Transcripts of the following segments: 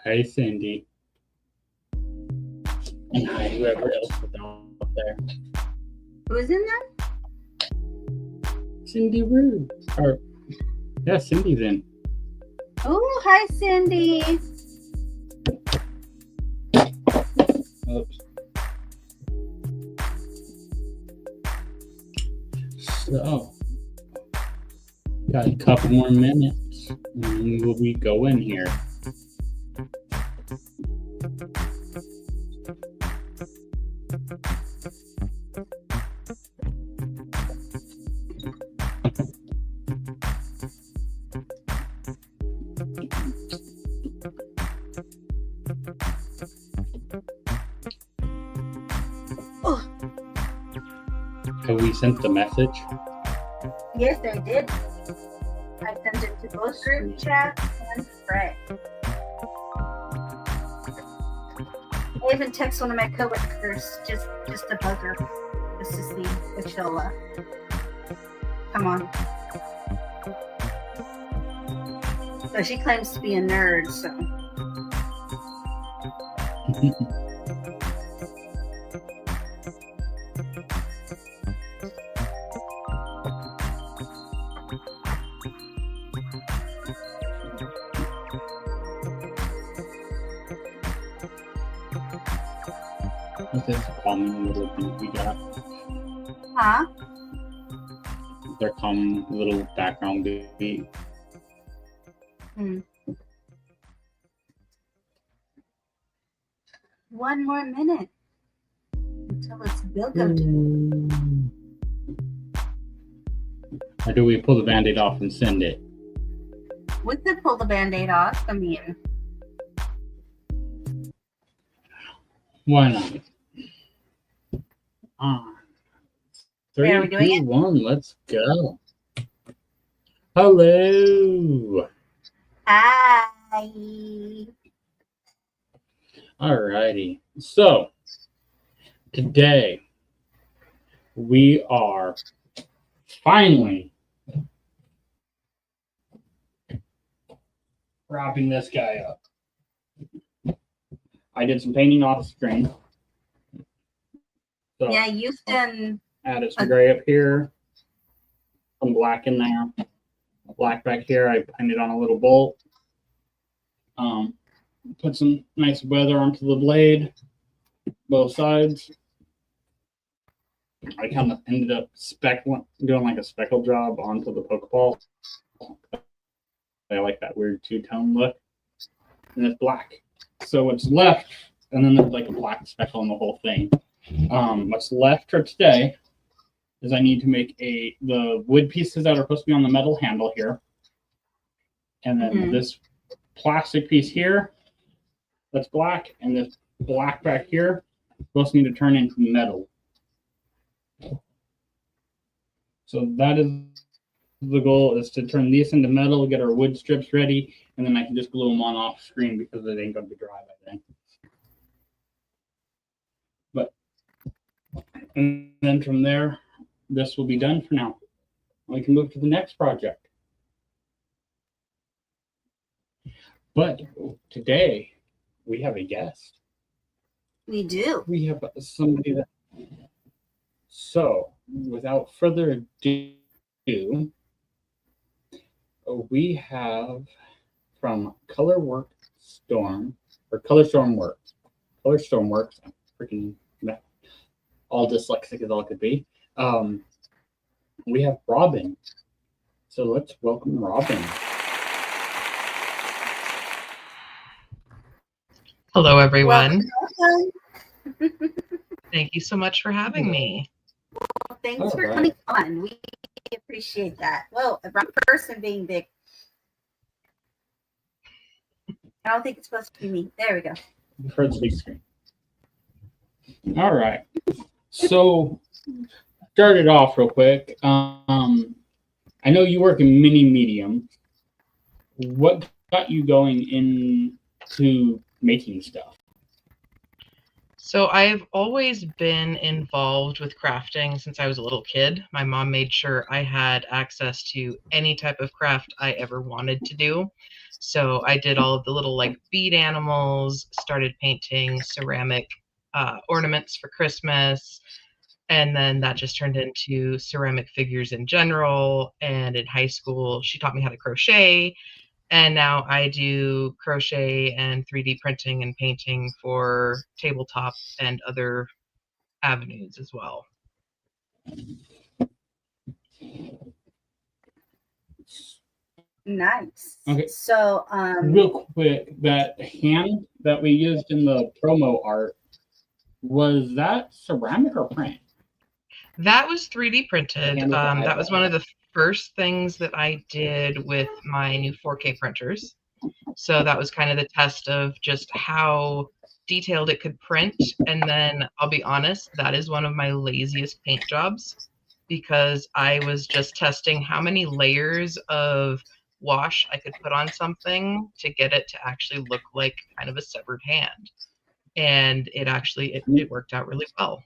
Hi, Cindy. And hi, whoever else was out there. Who's in there? Cindy Rue. Or, yeah, Cindy's in. Oh, hi, Cindy. Oops. So, got a couple more minutes, and then we'll be going here. Have we sent the message? Yes, I did. I sent it to both group chat and Fred. I even text one of my coworkers just to bug her, just to see if she'll come on. So she claims to be a nerd, so. This is a common little beat we got. Huh? Their common little background beat. One more minute until it's bill go time. Or do we pull the Band-Aid off and send it? We could pull the Band-Aid off. I mean, why not? 3, are we doing 2, it? 1, let's go. Hello. Hi. Alrighty. So, today we are finally wrapping this guy up. I did some painting off screen. So Yeah, you've done. added some gray up here, some black in there, black back here. I painted on a little bolt. Put some nice weather onto the blade, both sides. I kind of ended up doing like a speckle job onto the Pokeball. I like that weird two-tone look. And it's black. So what's left, and then there's like a black speckle on the whole thing. What's left for today is I need to make the wood pieces that are supposed to be on the metal handle here. And then this plastic piece here, that's black, and this black back here, supposed to need to turn into metal. So that is the goal, is to turn these into metal, get our wood strips ready, and then I can just glue them on off screen because it ain't gonna be dry by then. And then from there, this will be done for now. We can move to the next project. But today we have a guest. We do. We have somebody that. So, without further ado, we have from Color Storm Works. Color Storm Works. I'm freaking all dyslexic as all could be. We have Robyn. So let's welcome Robyn. Hello, everyone. Welcome. Thank you so much for having me. Thanks for coming on. We appreciate that. Well, a person being big. I don't think it's supposed to be me. There we go. You've heard the big screen. All right. So, start it off real quick. I know you work in mini medium. What got you going into making stuff? So I've always been involved with crafting since I was a little kid. My mom made sure I had access to any type of craft I ever wanted to do. So I did all of the little like bead animals, started painting ceramic ornaments for Christmas. And then that just turned into ceramic figures in general. And in high school, she taught me how to crochet. And now I do crochet and 3D printing and painting for tabletop and other avenues as well. Nice. Okay. So, real quick, that hand that we used in the promo art, was that ceramic or print? That was 3D printed. That was one of the first things that I did with my new 4K printers. So that was kind of the test of just how detailed it could print. And then I'll be honest, that is one of my laziest paint jobs because I was just testing how many layers of wash I could put on something to get it to actually look like kind of a severed hand. And it worked out really well.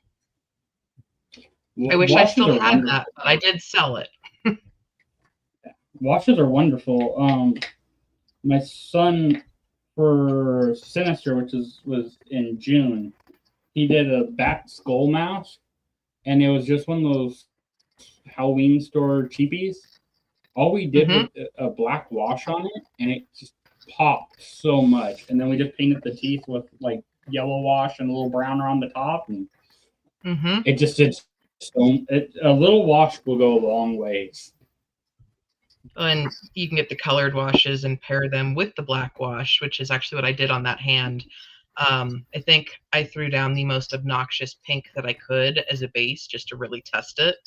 I wish I still had that, but I did sell it. Washes are wonderful. My son, for Sinister, which was in June, he did a bat skull mask, and it was just one of those Halloween store cheapies. All we did was a black wash on it, and it just popped so much. And then we just painted the teeth with like yellow wash and a little brown around the top, and it just did. So a little wash will go a long ways. And you can get the colored washes and pair them with the black wash, which is actually what I did on that hand. I think I threw down the most obnoxious pink that I could as a base just to really test it.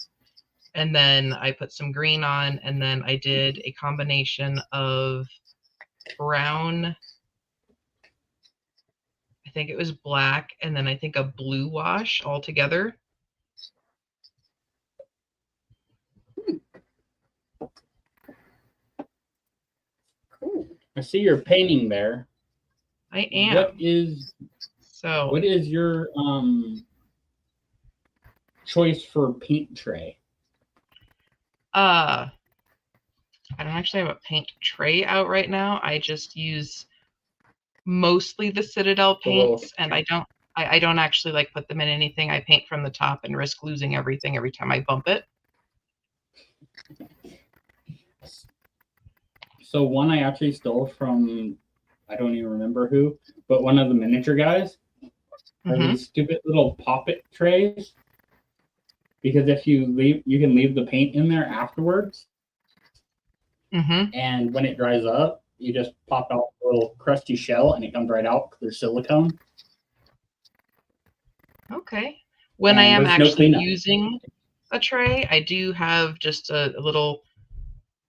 And then I put some green on, and then I did a combination of brown, I think it was black, and then I think a blue wash all together. I see you're painting there. I am. What is your choice for paint tray? I don't actually have a paint tray out right now. I just use mostly the Citadel paints, and I don't actually like put them in anything. I paint from the top and risk losing everything every time I bump it. So one I actually stole from, I don't even remember who, but one of the miniature guys are these stupid little pop-it trays. Because if you can leave the paint in there afterwards. And when it dries up, you just pop out a little crusty shell and it comes right out because there's silicone. Okay. When I am actually using a tray, I do have just a little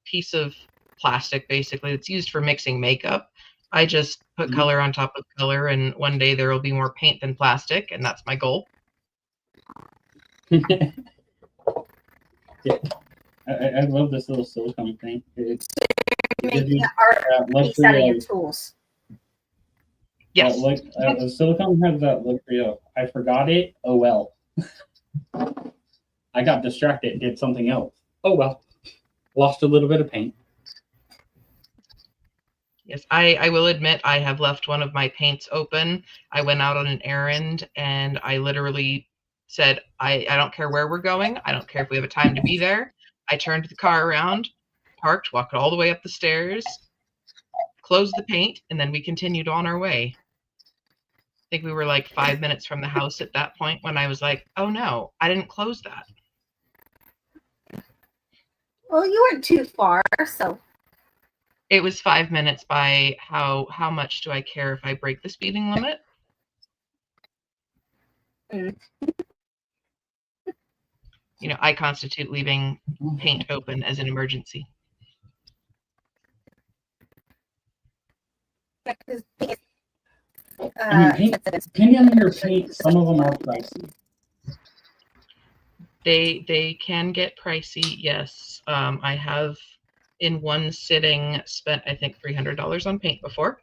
piece of plastic basically that's used for mixing makeup. I just put color on top of color, and one day there will be more paint than plastic, and that's my goal. Yeah. I love this little silicone thing. It's making art piece out of your tools. Yes. The silicone has that luxury of, I forgot it, oh well. I got distracted, did something else. Oh well. Lost a little bit of paint. Yes, I will admit I have left one of my paints open. I went out on an errand and I literally said, I don't care where we're going. I don't care if we have a time to be there. I turned the car around, parked, walked all the way up the stairs, closed the paint, and then we continued on our way. I think we were like 5 minutes from the house at that point when I was like, oh no, I didn't close that. Well, you weren't too far, so. It was 5 minutes by how much do I care if I break the speeding limit? You know, I constitute leaving paint open as an emergency. Depending on your paint, some of them are pricey. They can get pricey, yes. I have in one sitting spent I think $300 on paint before.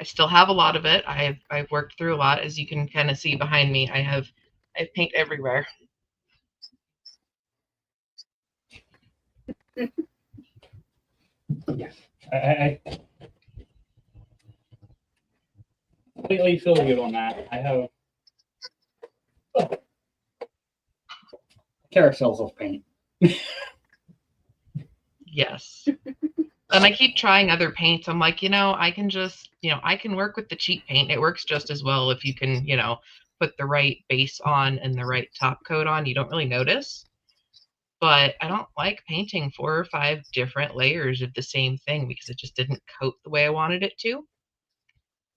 I still have a lot of it. I've worked through a lot, as you can kind of see behind me. I have paint everywhere. Yeah, I completely feel you on that. I have carousels of paint. Yes. And I keep trying other paints. I'm like, I can just, I can work with the cheap paint. It works just as well if you can, put the right base on and the right top coat on. You don't really notice. But I don't like painting 4 or 5 different layers of the same thing because it just didn't coat the way I wanted it to.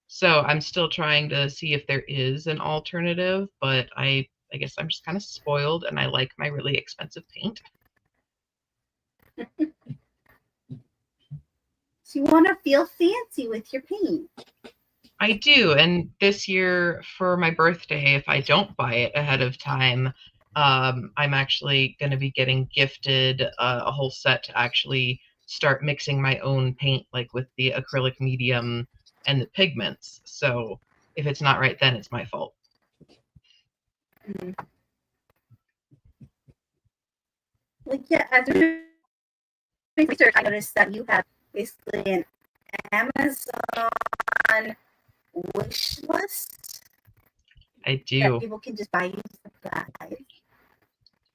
So I'm still trying to see if there is an alternative, but I guess I'm just kind of spoiled and I like my really expensive paint. So you want to feel fancy with your paint. I do, and this year for my birthday, if I don't buy it ahead of time, I'm actually going to be getting gifted a whole set to actually start mixing my own paint, like with the acrylic medium and the pigments. So if it's not right then, it's my fault. Mm-hmm. Like, yeah, as research, I noticed that you have basically an Amazon wish list. I do. That people can just buy you supplies.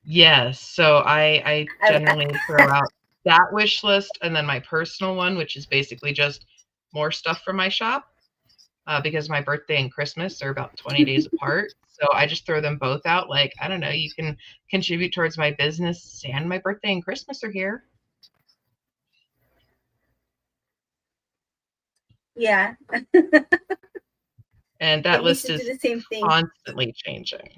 Yes. So I generally throw out that wish list and then my personal one, which is basically just more stuff from my shop, because my birthday and Christmas are about 20 days apart. So I just throw them both out. Like, I don't know, you can contribute towards my business and my birthday and Christmas are here. Yeah. And that list is the same thing. Constantly changing.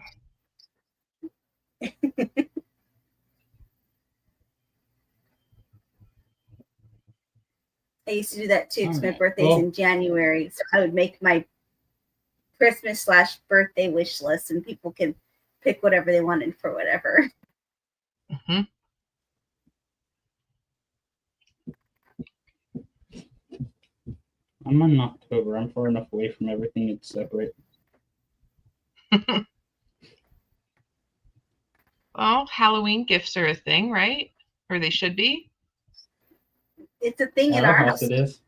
I used to do that too because my birthday's in January. So I would make my Christmas/birthday wish list and people can pick whatever they wanted for whatever. Mm-hmm. I'm in October. I'm far enough away from everything it's separate. Well, Halloween gifts are a thing, right? Or they should be. It's a thing in our house. It is.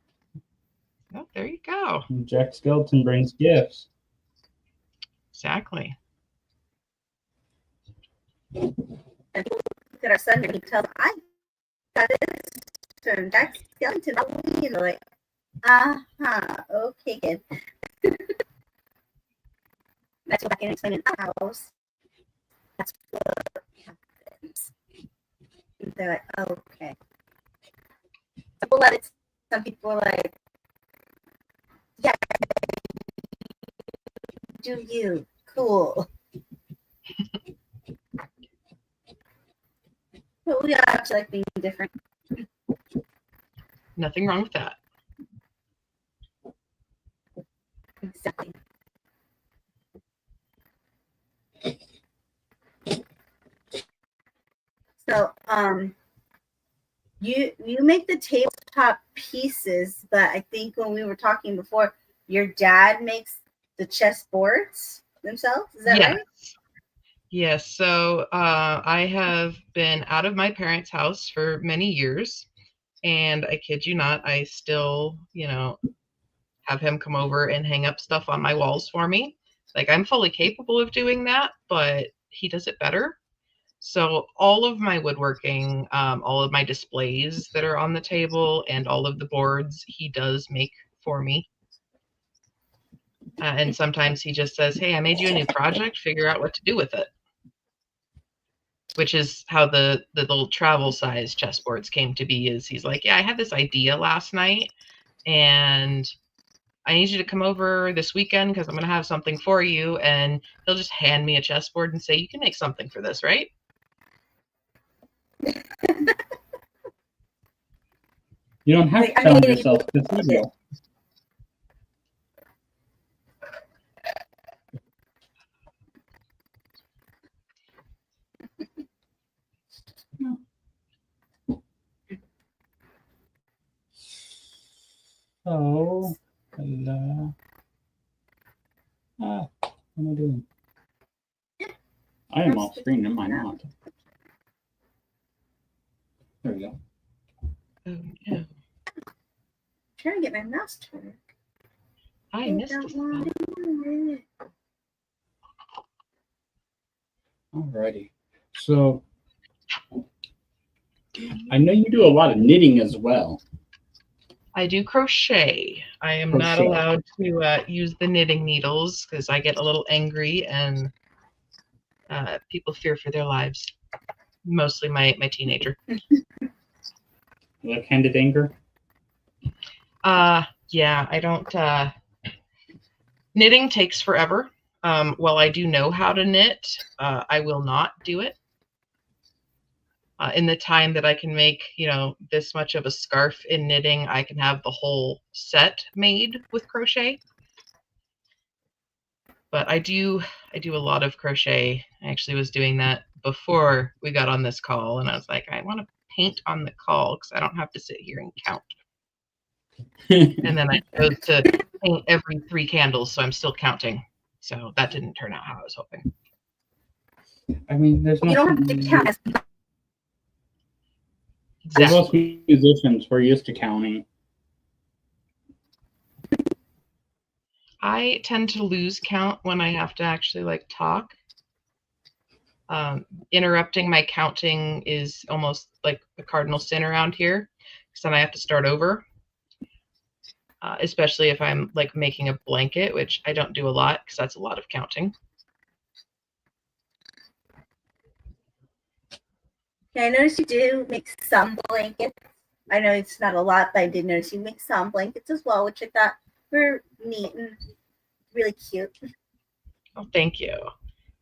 Oh, there you go. Jack Skeleton brings gifts. Exactly. And people look at our son and he tells them, I got this from Jack Skeleton. And they're like, okay, good. Let's go back and explain in our house. That's what happens. And they're like, okay. We'll let it. Some people are like, yeah, do you. Cool. But we actually like being different. Nothing wrong with that. Exactly. So, you make the tabletop pieces, but I think when we were talking before, your dad makes the chessboards themselves. Is that right? Yes. So I have been out of my parents' house for many years. And I kid you not, I still, have him come over and hang up stuff on my walls for me. Like, I'm fully capable of doing that, but he does it better. So all of my woodworking, all of my displays that are on the table, and all of the boards, he does make for me. And sometimes he just says, hey, I made you a new project, figure out what to do with it. Which is how the little travel size chessboards came to be. Is he's like, yeah, I had this idea last night, and I need you to come over this weekend because I'm going to have something for you. And he'll just hand me a chessboard and say, you can make something for this, right? You don't have to challenge yourself this video. So, hello. What am I doing? I am off screen, am I not? There we go. Oh, no. Trying to get my mouse to work. I missed it. Alrighty. So, I know you do a lot of knitting as well. I do crochet. I am not allowed to use the knitting needles because I get a little angry and people fear for their lives. Mostly my teenager. What kind of anger? Yeah, I don't. Knitting takes forever. While I do know how to knit, I will not do it. In the time that I can make, this much of a scarf in knitting, I can have the whole set made with crochet. But I do a lot of crochet. I actually was doing that before we got on this call, and I was like, I want to paint on the call because I don't have to sit here and count. And then I chose to paint every 3 candles, so I'm still counting. So that didn't turn out how I was hoping. I mean, there's You don't have to count. Exactly. Most musicians, we're used to counting. I tend to lose count when I have to actually talk. Interrupting my counting is almost like a cardinal sin around here, because then I have to start over. Especially if I'm making a blanket, which I don't do a lot because that's a lot of counting. Yeah, I noticed you do make some blankets. I know it's not a lot, but I did notice you make some blankets as well, which I thought were neat and really cute. Oh, thank you.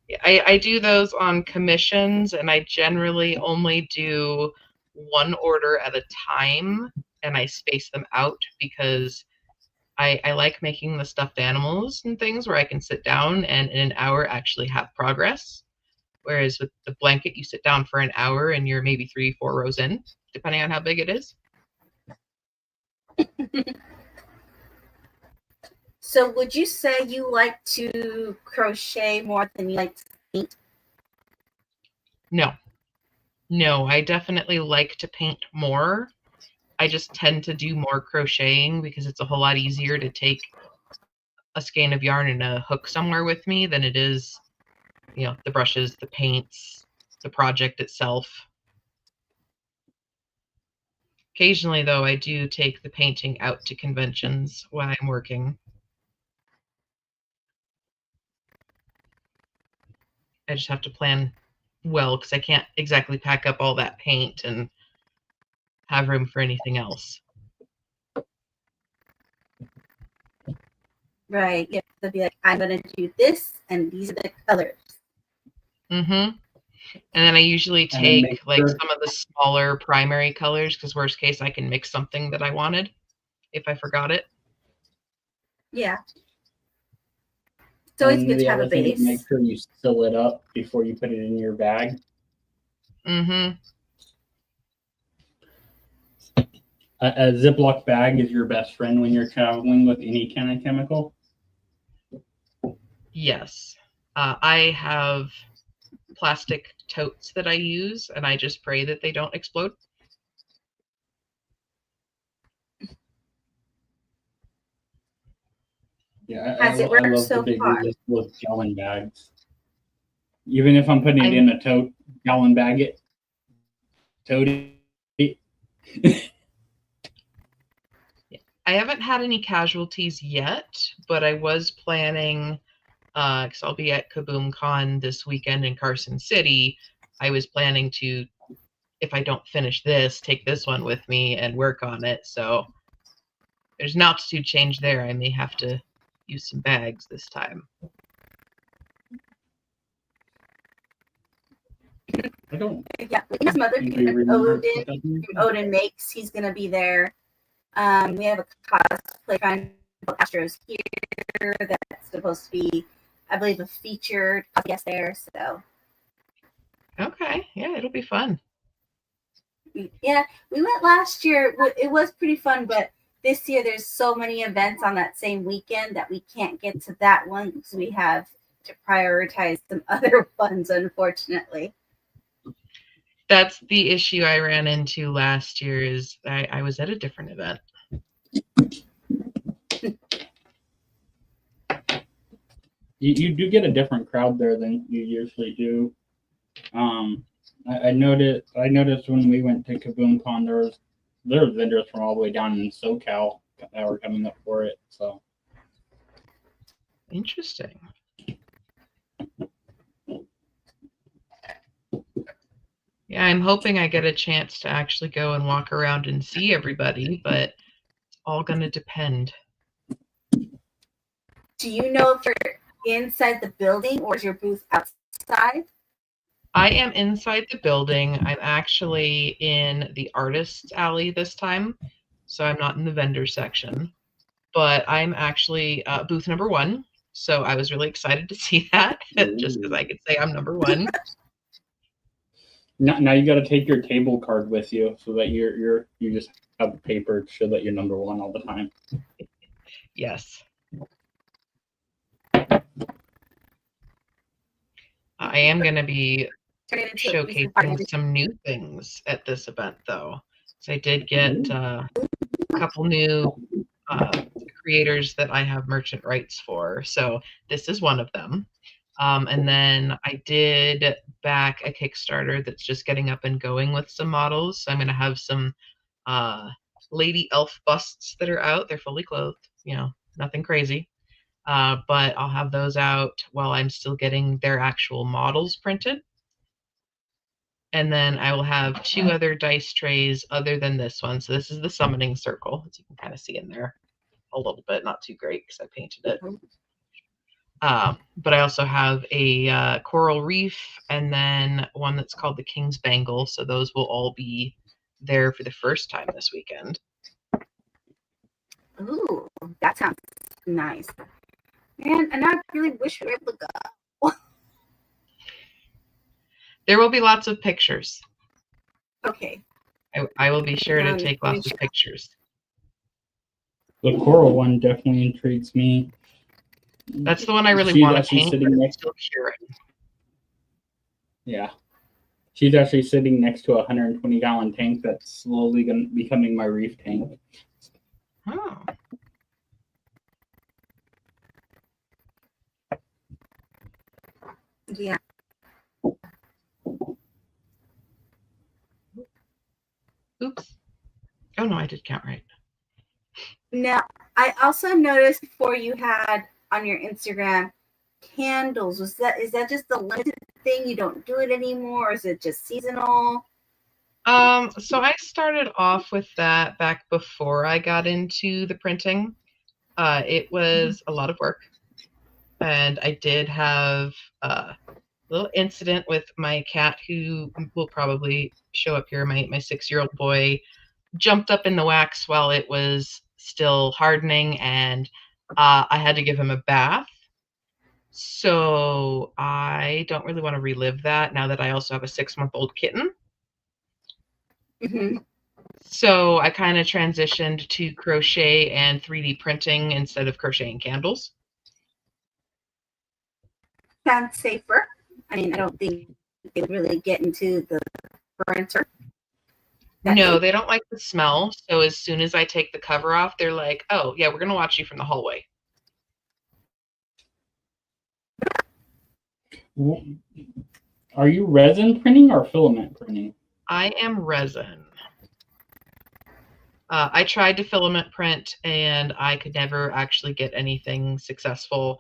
Yeah, I do those on commissions, and I generally only do 1 order at a time, and I space them out because I like making the stuffed animals and things where I can sit down and in an hour actually have progress. Whereas with the blanket, you sit down for an hour and you're maybe 3-4 rows in, depending on how big it is. So would you say you like to crochet more than you like to paint? No, I definitely like to paint more. I just tend to do more crocheting because it's a whole lot easier to take a skein of yarn and a hook somewhere with me than it is, the brushes, the paints, the project itself. Occasionally, though, I do take the painting out to conventions while I'm working. I just have to plan well because I can't exactly pack up all that paint and have room for anything else. Right. You have to be like, I'm going to do this, and these are the colors. Mm-hmm. And then I usually take some of the smaller primary colors because worst case I can mix something that I wanted if I forgot it. Yeah. So it's good to have a base. Make sure you seal it up before you put it in your bag. Mm-hmm. A Ziploc bag is your best friend when you're traveling with any kind of chemical? Yes. I have plastic totes that I use, and I just pray that they don't explode. Yeah, Has it I worked love the so big far? reusable gallon bags. Even if I'm putting it in a tote, gallon bag it, tote it. I haven't had any casualties yet, but I was planning, because I'll be at KaboomCon this weekend in Carson City. I was planning to, if I don't finish this, take this one with me and work on it. So there's an altitude change there. I may have to use some bags this time. I don't. Yeah, we have some other think people. we remember Odin what that from means. Odin Makes. He's gonna be there. We have a cosplay friend called Astro's here that's supposed to be, I believe, a featured guest there. So Okay, yeah, it'll be fun. yeah, we went last year. It was pretty fun, but this year there's so many events on that same weekend that we can't get to that one because we have to prioritize some other ones, unfortunately. That's the issue I ran into last year. Is I was at a different event. You do get a different crowd there than you usually do. I noticed when we went to KaboomCon, there were vendors from all the way down in SoCal that were coming up for it. So Interesting. Yeah, I'm hoping I get a chance to actually go and walk around and see everybody, but it's all going to depend. Do you know if you're inside the building or is your booth outside? I am inside the building. I'm actually in the artist's alley this time, so I'm not in the vendor section. But I'm actually booth number 1, so I was really excited to see that, just because I could say I'm number 1. now you got to take your table card with you so that you just have the paper to show that you're number 1 all the time. Yes. I am going to be showcasing some new things at this event, though. So I did get a couple new creators that I have merchant rights for. So this is one of them. And then I did back a Kickstarter that's just getting up and going with some models. So I'm going to have some lady elf busts that are out. They're fully clothed, nothing crazy. But I'll have those out while I'm still getting their actual models printed. And then I will have 2 other dice trays other than this one. So this is the summoning circle, as you can kind of see in there a little bit. Not too great because I painted it. But I also have a coral reef and then one that's called the King's Bangle. So those will all be there for the first time this weekend. Ooh, that sounds nice. Man, and I really wish we were able to go. There will be lots of pictures. Okay. I will be sure to take lots of pictures. The coral one definitely intrigues me. That's the one I really want to paint, but I'm still curing. Yeah. She's actually sitting next to a 120-gallon tank that's slowly becoming my reef tank. Oh. Yeah. Oops. Oh, no, I did count right. Now, I also noticed before you had on your Instagram candles. Is that just a limited thing? You don't do it anymore? Or is it just seasonal? So I started off with that back before I got into the printing. It was a lot of work. And I did have a little incident with my cat, who will probably show up here. My 6-year-old boy jumped up in the wax while it was still hardening, and I had to give him a bath. So I don't really want to relive that now that I also have a 6-month-old kitten. Mm-hmm. So I kind of transitioned to crochet and 3D printing instead of crocheting candles. Sounds safer. I mean, I don't think they really get into the printer. No, they don't like the smell. So as soon as I take the cover off, they're like, oh, yeah, we're going to watch you from the hallway. Are you resin printing or filament printing? I am resin. I tried to filament print and I could never actually get anything successful.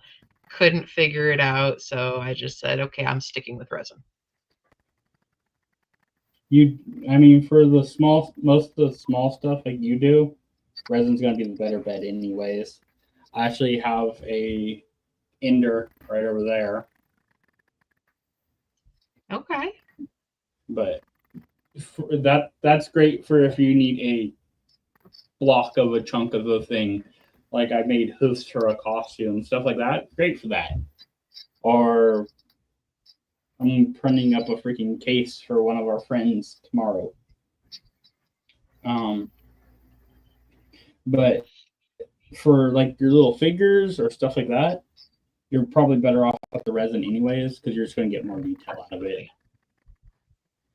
Couldn't figure it out, so I just said, okay, I'm sticking with resin. I mean, for the most of the small stuff like you do, resin's gonna be the better bet anyways. I actually have a ender right over there, Okay. but that's great for if you need a block of a chunk of a thing. Like I made hoofs for a costume, stuff like that. Great for that. Or I'm printing up a freaking case for one of our friends tomorrow. But for like your little figures or stuff like that, you're probably better off with the resin anyways because you're just going to get more detail out of it.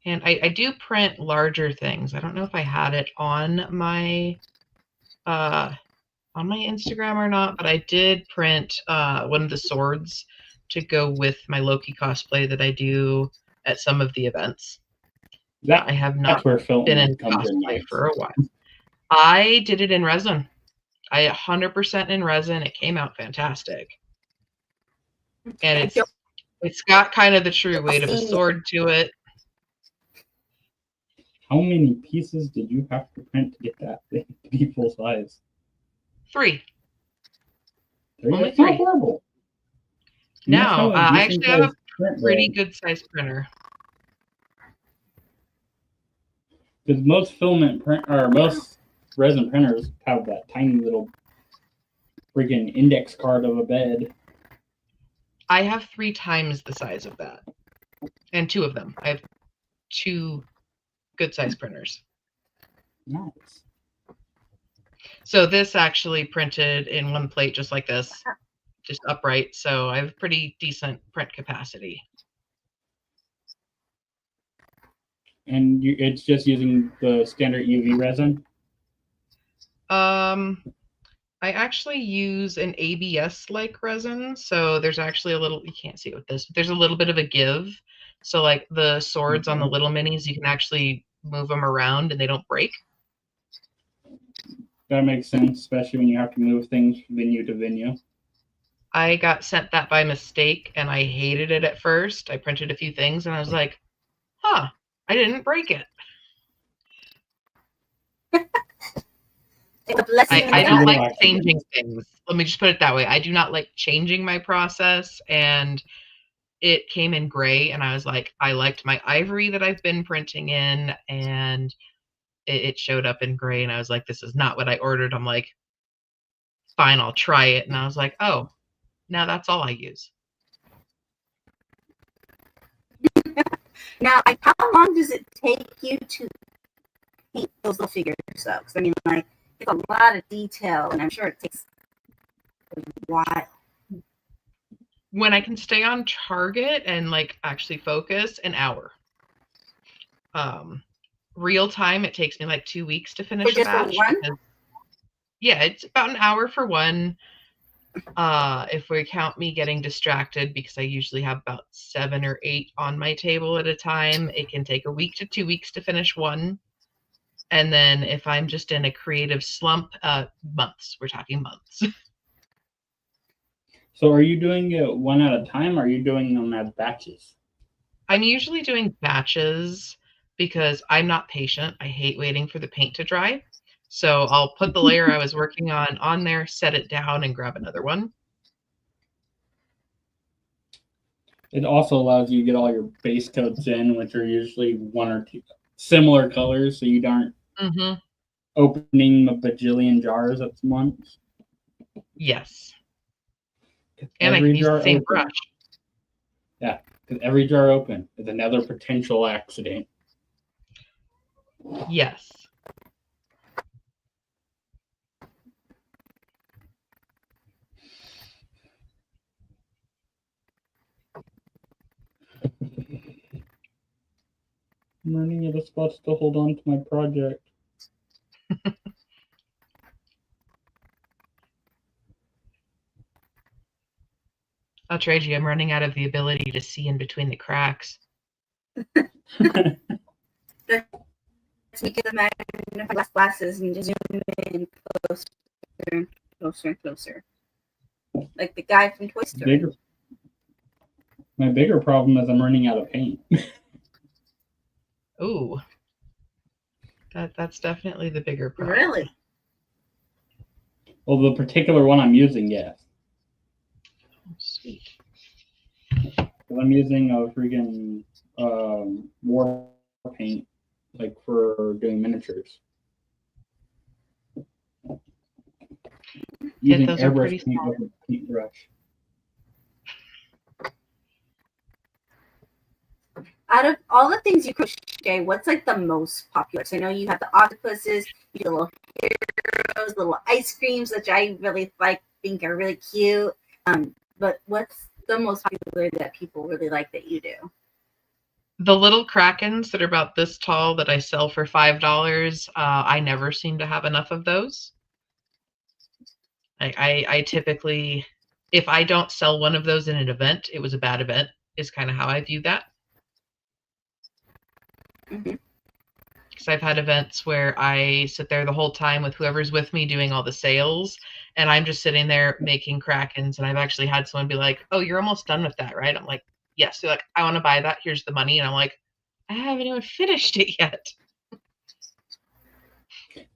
And I do print larger things. I don't know if I had it on my Instagram or not, but I did print one of the swords to go with my Loki cosplay that I do at some of the events. I have not been in cosplay for a while. I did it in resin. I 100% in resin. It came out fantastic. And it's got kind of the true weight of a sword to it. How many pieces did you have to print to get that thing to be full size? 3. Only 3. Not horrible. No, I actually have a pretty good size printer. Because most most resin printers have that tiny little freaking index card of a bed. I have 3 times the size of that, and 2 of them. I have 2 good size printers. Nice. So this actually printed in one plate just like this, just upright. So I have pretty decent print capacity. And it's just using the standard UV resin? I actually use an ABS-like resin. So there's actually a little, you can't see it with this, but there's a little bit of a give. So like the swords on the little minis, you can actually move them around and they don't break. That makes sense, especially when you have to move things from venue to venue. I got sent that by mistake and I hated it at first. I printed a few things and I was like, huh, I didn't break it. I don't like changing things. Let me just put it that way. I do not like changing my process, and it came in gray, and I was like, I liked my ivory that I've been printing in, and it showed up in gray, and I was like, this is not what I ordered. I'm like, fine, I'll try it. And I was like, oh, now that's all I use. Now, how long does it take you to paint those little figures, though? Because I mean, like, it's a lot of detail, and I'm sure it takes a while. When I can stay on target and like actually focus, an hour. Real time, it takes me like 2 weeks to finish a batch. Yeah, it's about an hour for one. If we count me getting distracted, because I usually have about 7 or 8 on my table at a time, it can take a week to 2 weeks to finish one. And then if I'm just in a creative slump, months. We're talking months. So are you doing it one at a time, or are you doing them as batches? I'm usually doing batches because I'm not patient. I hate waiting for the paint to dry. So I'll put the layer I was working on there, set it down, and grab another one. It also allows you to get all your base coats in, which are usually 1 or 2 similar colors, so you aren't opening a bajillion jars at once. Yes. And I can use the same brush. Yeah, because every jar open is another potential accident. Yes. I'm running out of spots to hold on to my project. I'll trade you. I'm running out of the ability to see in between the cracks. So you get the magnifying glasses and just zoom in closer and closer and closer. Like the guy from Toy Story. My bigger problem is I'm running out of paint. Ooh. That's definitely the bigger problem. Really? Well, the particular one I'm using, yes. Oh, sweet. I'm using a freaking war paint, like for doing miniatures. Using those are pretty airbrush paint small. with a paintbrush. Out of all the things you crochet, what's like the most popular? So I know you have the octopuses, you do little heroes, little ice creams, which I really think are really cute. But what's the most popular that people really like that you do? The little krakens that are about this tall that I sell for $5, I never seem to have enough of those. I typically, if I don't sell one of those in an event, it was a bad event, is kind of how I view that. Mm-hmm. Because I've had events where I sit there the whole time with whoever's with me doing all the sales, and I'm just sitting there making krakens, and I've actually had someone be like, "Oh, you're almost done with that, right?" I'm like, "Yes." They're like, "I want to buy that. Here's the money." And I'm like, "I haven't even finished it yet."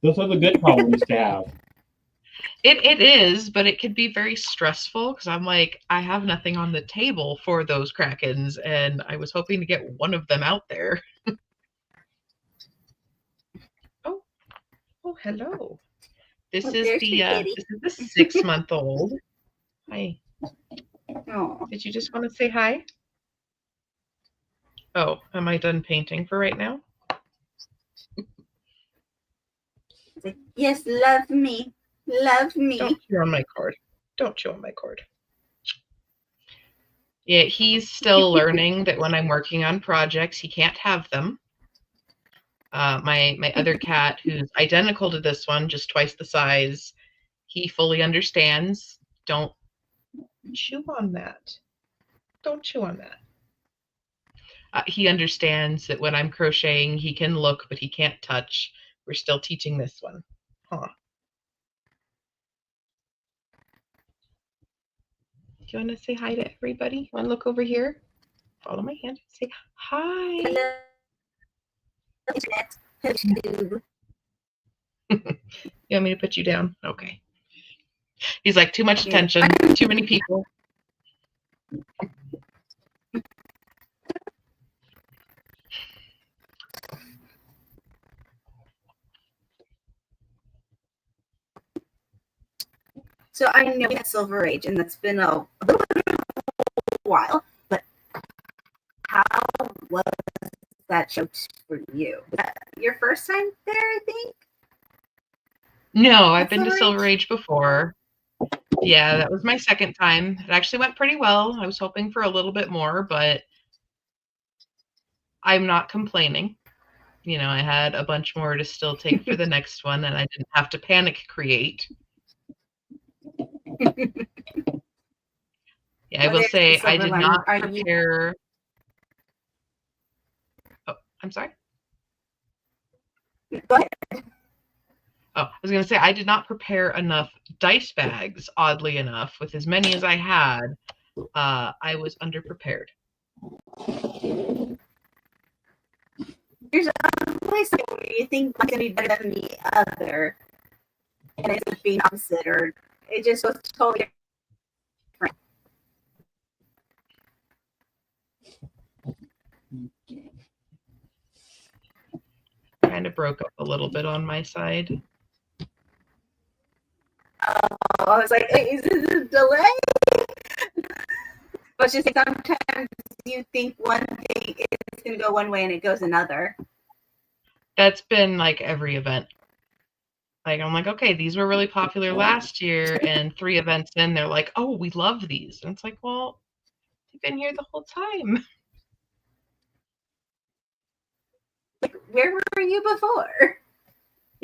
Those are the good problems to have. It is, but it could be very stressful because I'm like, I have nothing on the table for those krakens, and I was hoping to get one of them out there. Oh, hello. This is the 6-month-old. Hi. Oh. Did you just want to say hi? Oh, am I done painting for right now? Yes, love me. Love me. Don't chew on my cord. Don't chew on my cord. Yeah, he's still learning that when I'm working on projects, he can't have them. My other cat, who's identical to this one, just twice the size, he fully understands. Don't chew on that. Don't chew on that. He understands that when I'm crocheting, he can look, but he can't touch. We're still teaching this one. Huh. Do you want to say hi to everybody? You want to look over here? Follow my hand. Say hi. Hello. You want me to put you down? Okay. He's like, too much attention, too many people. So I know that Silver Age, and that's been a while, but how was that show for you? Was that your first time there, I think? No, I've been to Silver Age before. Yeah, that was my second time. It actually went pretty well. I was hoping for a little bit more, but I'm not complaining. You know, I had a bunch more to still take for the next one, and I didn't have to panic create. Yeah, I will say I did not prepare. Oh, I'm sorry. Go ahead. Oh, I was going to say I did not prepare enough dice bags, oddly enough. With as many as I had, I was underprepared. There's always something where you think one's going to be better than the other, and it's just being opposite, or it just was totally different. Kind of broke up a little bit on my side. Oh, I was like, is this a delay? But just sometimes you think one thing is going to go one way and it goes another. That's been like every event. Like, I'm like, okay, these were really popular last year, and 3 events in, they're like, oh, we love these. And it's like, well, you've been here the whole time. Like, where were you before?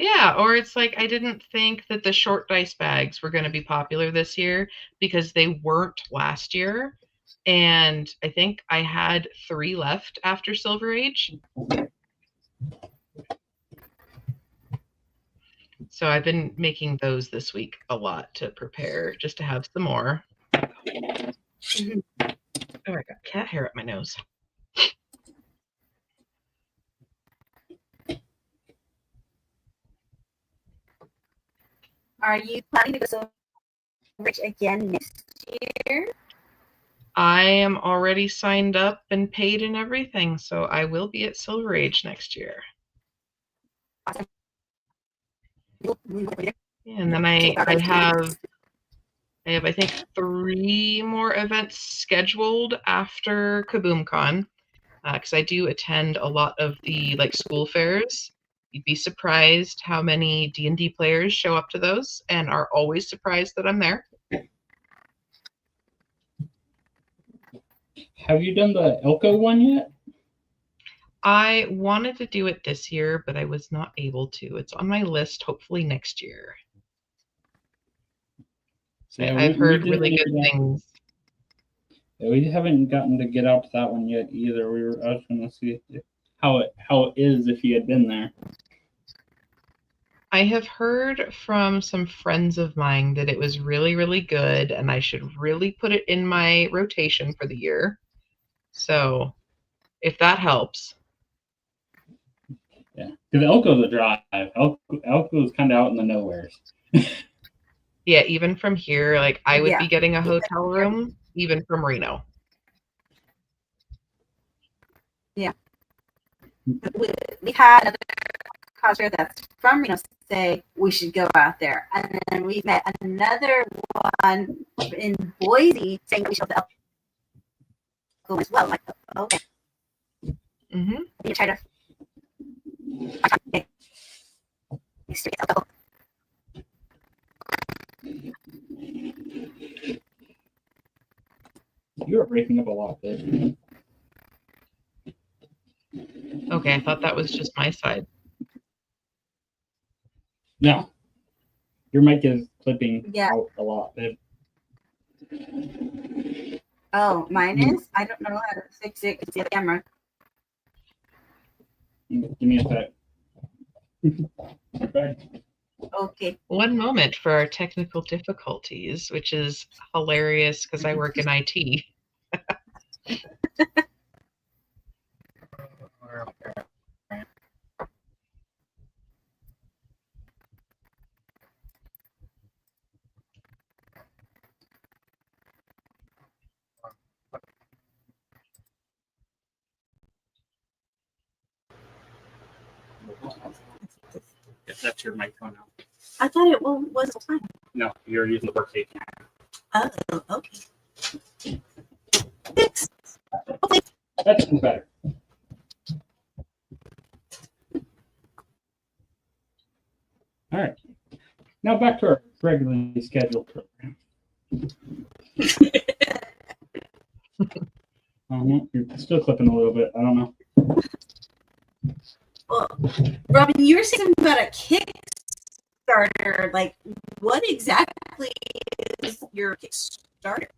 Yeah, or it's like I didn't think that the short dice bags were going to be popular this year because they weren't last year. And I think I had 3 left after Silver Age. So I've been making those this week a lot to prepare, just to have some more. Oh, I got cat hair up my nose. Are you planning to go so rich again next year? I am already signed up and paid and everything, so I will be at Silver Age next year. Awesome. Yeah, and then I have I think 3 more events scheduled after KaboomCon, because I do attend a lot of the like school fairs. You'd be surprised how many D&D players show up to those and are always surprised that I'm there. Have you done the Elko one yet? I wanted to do it this year, but I was not able to. It's on my list, hopefully next year. So Yeah, I've heard we really didn't good do that. things. Yeah, we haven't gotten to get out to that one yet either. I was going to see how it is if you had been there. I have heard from some friends of mine that it was really, really good, and I should really put it in my rotation for the year. So, if that helps. Yeah, because Elko's a drive. Elko's kind of out in the nowheres. Yeah, even from here, like I would Yeah. be getting a hotel room, even from Reno. Yeah. We had another cosplayer that's from Reno say we should go out there. And then we met another one in Boise saying we should go as well. Like, okay. Mm-hmm. You try to You were breaking up a lot, babe. Okay, I thought that was just my side. No. Your mic is clipping Yeah. out a lot, babe. Oh, mine is? I don't know how to fix it because the camera. Give me a sec. Okay. Okay. One moment for our technical difficulties, which is hilarious because I work in IT. That's your microphone now. I thought it was fine. No, you're using the workstation. Oh, okay. Fix. Okay. That's better. All right. Now back to our regularly scheduled program. You're still clipping a little bit. I don't know. Well, Robyn, you were saying about a Kickstarter. Like, what exactly is your Kickstarter?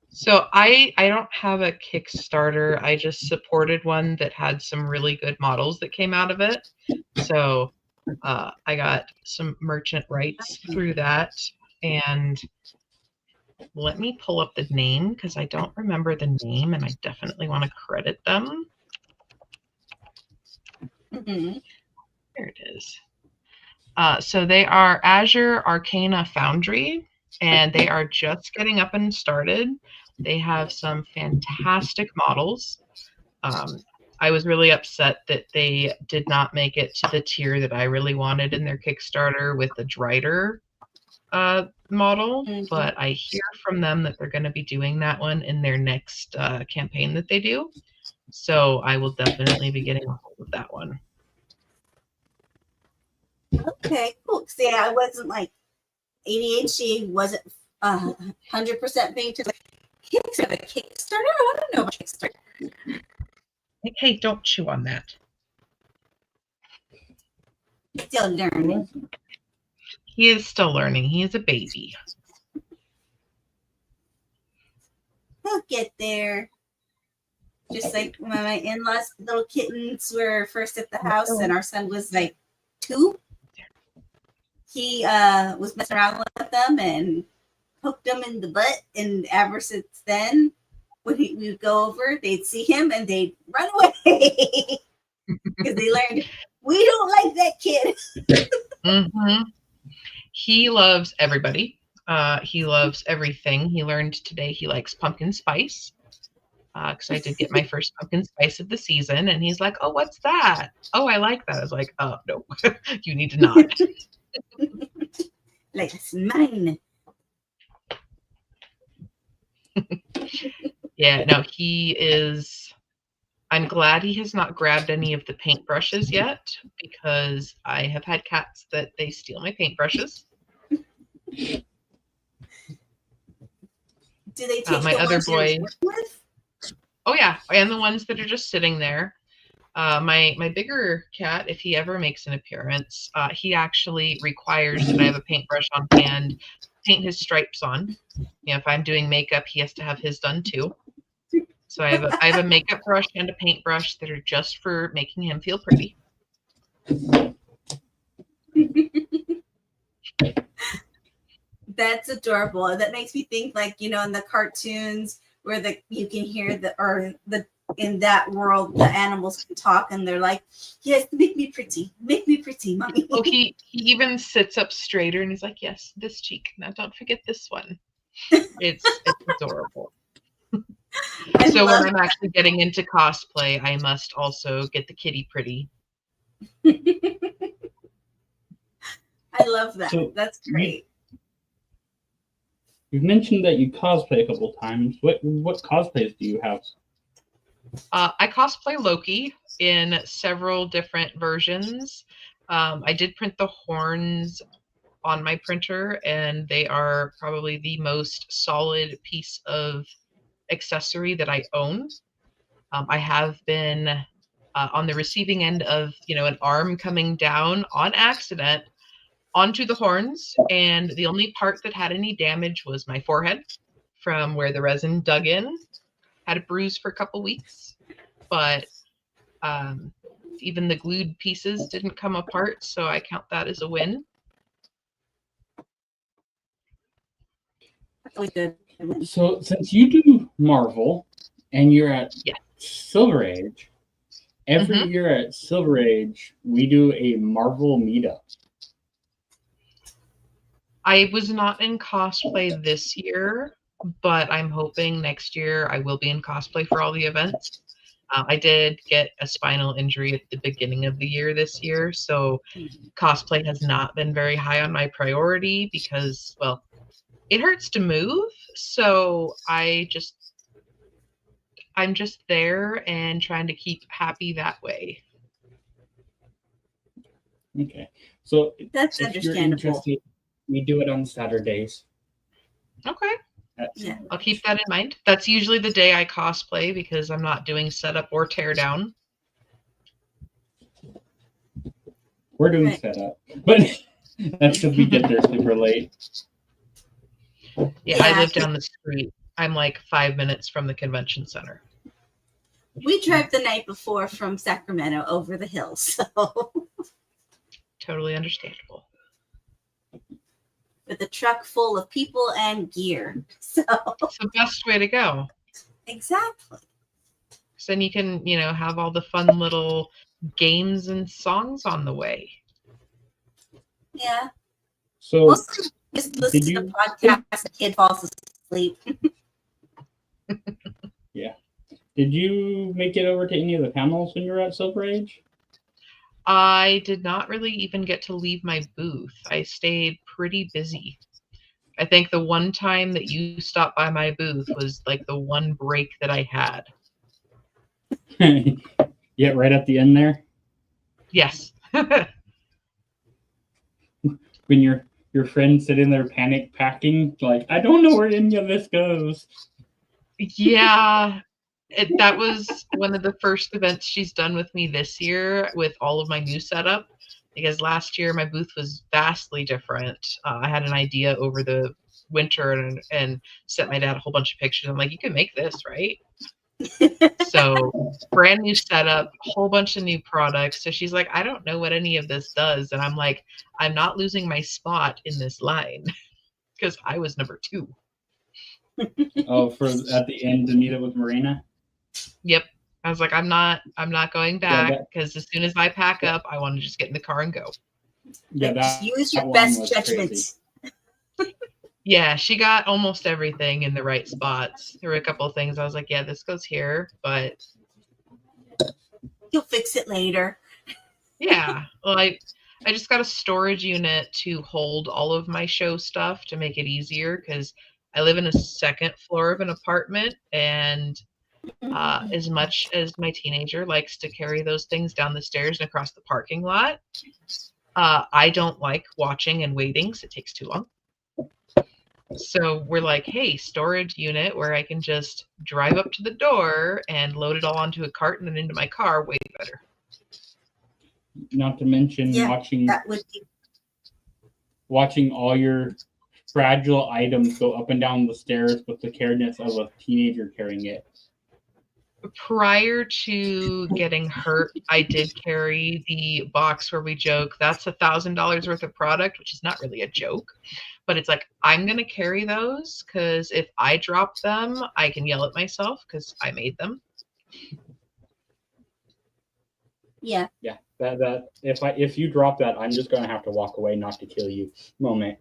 So I don't have a Kickstarter. I just supported one that had some really good models that came out of it. So I got some merchant rights through that. And let me pull up the name because I don't remember the name and I definitely want to credit them. Mm-hmm. There it is. So they are Azure Arcana Foundry, and they are just getting up and started. They have some fantastic models. I was really upset that they did not make it to the tier that I really wanted in their Kickstarter with the Drider model, but I hear from them that they're going to be doing that one in their next campaign that they do. So I will definitely be getting a hold of that one. Okay, cool. See, I wasn't like ADHD wasn't 100% being to the Kickstarter. I don't know about Kickstarter. Hey, don't chew on that. Still learning. He is still learning. He is a baby. He'll get there. Just like when my in-laws' little kittens were first at the house and our son was like 2. He was messing around with them and poked them in the butt. And ever since then, when we would go over, they'd see him and they'd run away. Because they learned, we don't like that kid. Mm-hmm. He loves everybody. He loves everything. He learned today he likes pumpkin spice. Because I did get my first pumpkin spice of the season, and he's like, "Oh, what's that? Oh, I like that." I was like, "Oh, no, you need to not." Like, it's mine. Yeah, no, he is. I'm glad he has not grabbed any of the paintbrushes yet, because I have had cats that they steal my paintbrushes. Do they take My the other ones you're boy. working with? Oh yeah, and the ones that are just sitting there. My bigger cat, if he ever makes an appearance, he actually requires that I have a paintbrush on hand, paint his stripes on. You know, if I'm doing makeup, he has to have his done too. So I have a makeup brush and a paintbrush that are just for making him feel pretty. That's adorable. That makes me think, like, in the cartoons where you can hear in that world the animals can talk and they're like, yes, make me pretty, mommy. Oh, he even sits up straighter and he's like, yes, this cheek. Now don't forget this one. It's adorable. So when I'm actually getting into cosplay, I must also get the kitty pretty. I love that. So that's great. You've mentioned that you cosplay a couple times. What cosplays do you have? I cosplay Loki in several different versions. I did print the horns on my printer, and they are probably the most solid piece of accessory that I own. I have been on the receiving end of an arm coming down on accident onto the horns, and the only part that had any damage was my forehead from where the resin dug in. Had a bruise for a couple weeks, but even the glued pieces didn't come apart, so I count that as a win. So since you do Marvel and you're at Silver Age, every year at Silver Age, we do a Marvel meetup. I was not in cosplay this year, but I'm hoping next year I will be in cosplay for all the events. I did get a spinal injury at the beginning of the year this year, so cosplay has not been very high on my priority because, well, it hurts to move, so I'm just there and trying to keep happy that way. Okay, so that's if understandable. You're interested, we do it on Saturdays. Okay. Yeah. I'll keep that in mind. That's usually the day I cosplay because I'm not doing setup or tear down. We're doing setup, but that's because we get there super late. Yeah, I live down the street. I'm like 5 minutes from the convention center. We drove the night before from Sacramento over the hills, so totally understandable. With a truck full of people and gear. So it's the best way to go. Exactly. So then you can, have all the fun little games and songs on the way. Yeah. So just listen to the podcast, the kid falls asleep. Yeah. Did you make it over to any of the panels when you were at Silver Age? I did not really even get to leave my booth. I stayed pretty busy. I think the one time that you stopped by my booth was like the one break that I had. Yeah, right at the end there? Yes. When your friend's sitting there panic packing, like, I don't know where any of this goes. Yeah. That was one of the first events she's done with me this year with all of my new setup. because last year my booth was vastly different. I had an idea over the winter and sent my dad a whole bunch of pictures. I'm like, you can make this, right? So brand new setup, whole bunch of new products. So she's like, I don't know what any of this does. And I'm like, I'm not losing my spot in this line because I was number 2. Oh, for at the end to meet up with Marina? Yep. I was like, I'm not going Yeah, back because as soon as I pack up, I want to just get in the car and go. Yeah, Just use your that one best was judgment. crazy. Yeah, she got almost everything in the right spots. There were a couple of things I was like, yeah, this goes here, but You'll fix it later. yeah. Well, I just got a storage unit to hold all of my show stuff to make it easier because I live in a second floor of an apartment, and as much as my teenager likes to carry those things down the stairs and across the parking lot, I don't like watching and waiting, so it takes too long. So we're like, hey, storage unit where I can just drive up to the door and load it all onto a cart and then into my car, way better. Not to mention That would be watching all your fragile items go up and down the stairs with the careness of a teenager carrying it. Prior to getting hurt, I did carry the box where we joke that's $1,000 worth of product, which is not really a joke, but it's like, I'm going to carry those because if I drop them, I can yell at myself because I made them. Yeah. Yeah. That if you drop that, I'm just gonna have to walk away, not to kill you. Moment.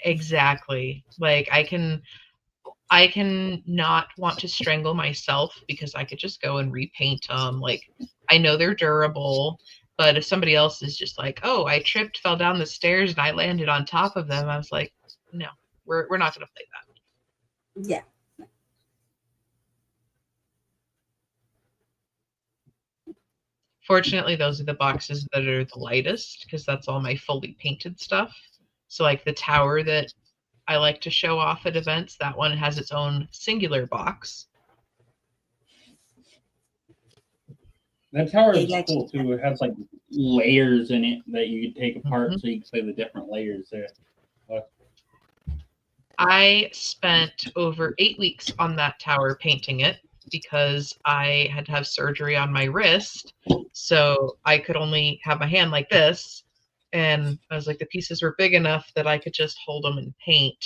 Exactly. Like I can not want to strangle myself because I could just go and repaint them. Like I know they're durable, but if somebody else is just like, oh, I tripped, fell down the stairs, and I landed on top of them, I was like, no, we're not gonna play that. Yeah. Fortunately, those are the boxes that are the lightest because that's all my fully painted stuff. So like the tower that I like to show off at events, that one has its own singular box. That tower is cool too. It has like layers in it that you can take apart, so you can play the different layers there. I spent over 8 weeks on that tower painting it because I had to have surgery on my wrist, so I could only have my hand like this, and I was like, the pieces were big enough that I could just hold them and paint.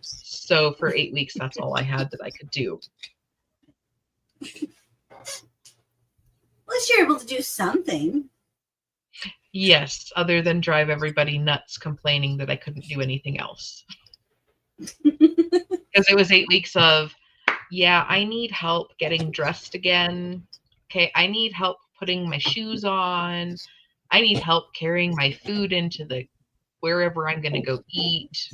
So for 8 weeks, that's all I had that I could do. At least you're able to do something. Yes, other than drive everybody nuts complaining that I couldn't do anything else. Because it was 8 weeks of, yeah, I need help getting dressed again. Okay, I need help putting my shoes on. I need help carrying my food into the wherever I'm going to go eat.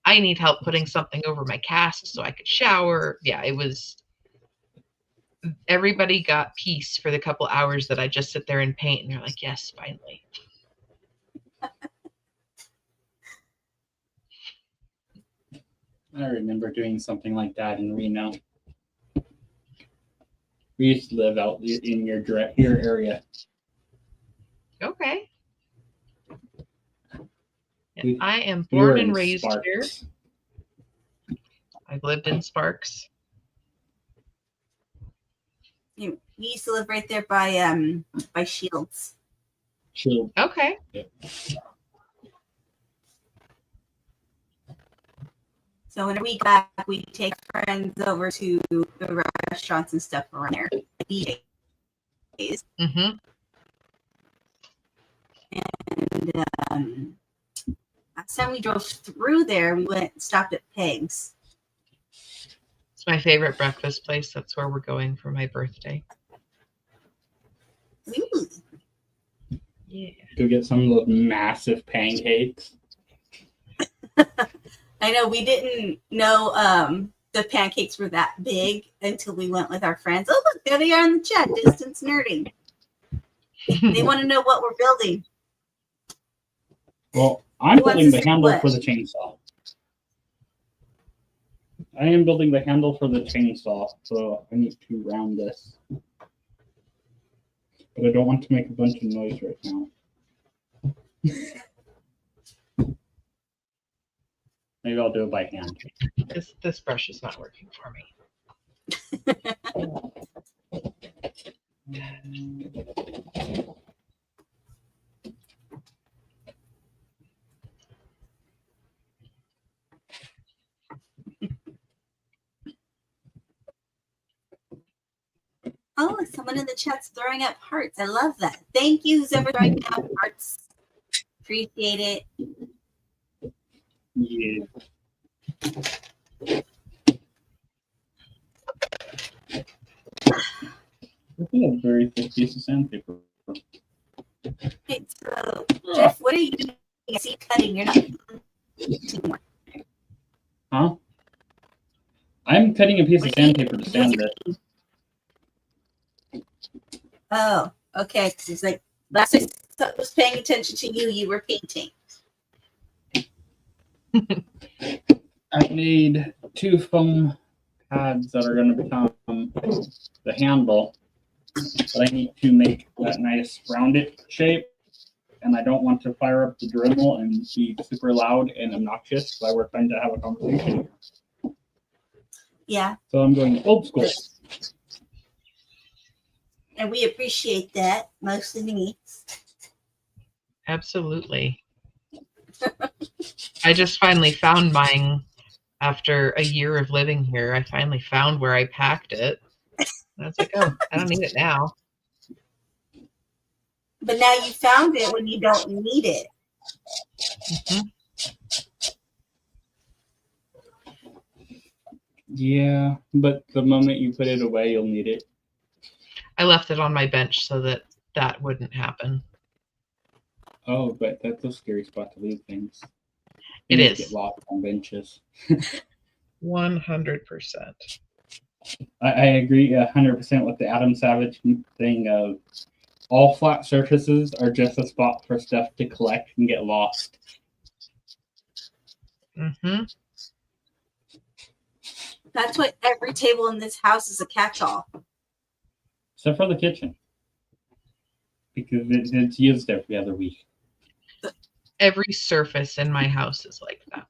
I need help putting something over my cast so I could shower. Yeah, it was, everybody got peace for the couple hours that I just sit there and paint, and they're like, yes, finally. I remember doing something like that in Reno. We used to live out in your area. Okay. Yeah, I am born and raised here. I've lived in Sparks. We used to live right there by Shields. Shields. Okay. Yeah. So whenever we got back, we take friends over to the restaurants and stuff around there. DJs. Mm-hmm. And last time we drove through there, we stopped at Peg's. It's my favorite breakfast place. That's where we're going for my birthday. Ooh. Yeah. Go get some of those massive pancakes. I know we didn't know the pancakes were that big until we went with our friends. Oh, look, there they are in the chat. Distance nerding. They want to know what we're building. Well, I'm Who wants building to the see handle what? for the chainsaw. I am building the handle for the chainsaw, so I need to round this. But I don't want to make a bunch of noise right now. Maybe I'll do it by hand. This brush is not working for me. Oh, someone in the chat's throwing up hearts. I love that. Thank you, who's ever throwing up hearts. Appreciate it. Yeah. This is a very thick piece of sandpaper. Okay, so Jeff, what are you doing? I see you cutting. You're not. Huh? I'm cutting a piece of sandpaper to sand this. Oh, okay. It's like last time I was paying attention to you, you were painting. I made 2 foam pads that are going to become the handle, but I need to make that nice rounded shape, and I don't want to fire up the Dremel and be super loud and obnoxious, so we're trying to have a conversation. Yeah. So I'm going old school. And we appreciate that, mostly me. Absolutely. I just finally found mine after a year of living here. I finally found where I packed it. And I was like, oh, I don't need it now. But now you found it when you don't need it. Mm-hmm. Yeah, but the moment you put it away, you'll need it. I left it on my bench so that that wouldn't happen. Oh, but that's a scary spot to leave things. It Things is. Get lost on benches. 100%. I agree 100% with the Adam Savage thing of all flat surfaces are just a spot for stuff to collect and get lost. Mm-hmm. That's why every table in this house is a catch-all. Except for the kitchen. Because it's used every other week. Every surface in my house is like that.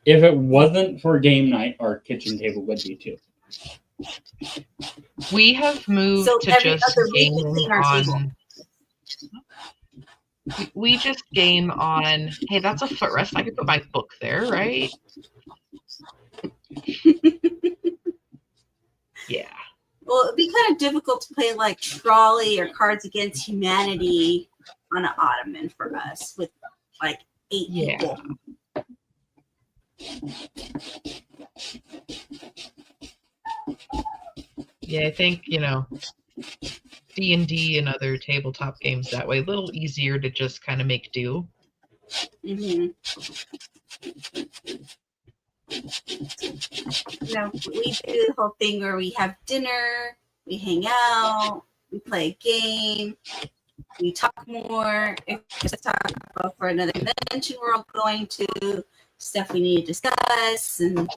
If it wasn't for game night, our kitchen table would be too. We have moved So to every just other week we game clean our on. We just game on. Hey, that's a footrest. I could put my book there, right? Yeah. Well, it'd be kind of difficult to play like Trolley or Cards Against Humanity on an ottoman for us with like 8 people. Yeah, I think, D&D and other tabletop games that way, a little easier to just kind of make do. Mm-hmm. We do the whole thing where we have dinner, we hang out, we play a game, we talk more. If we talk about for another convention we're all going to, stuff we need to discuss, and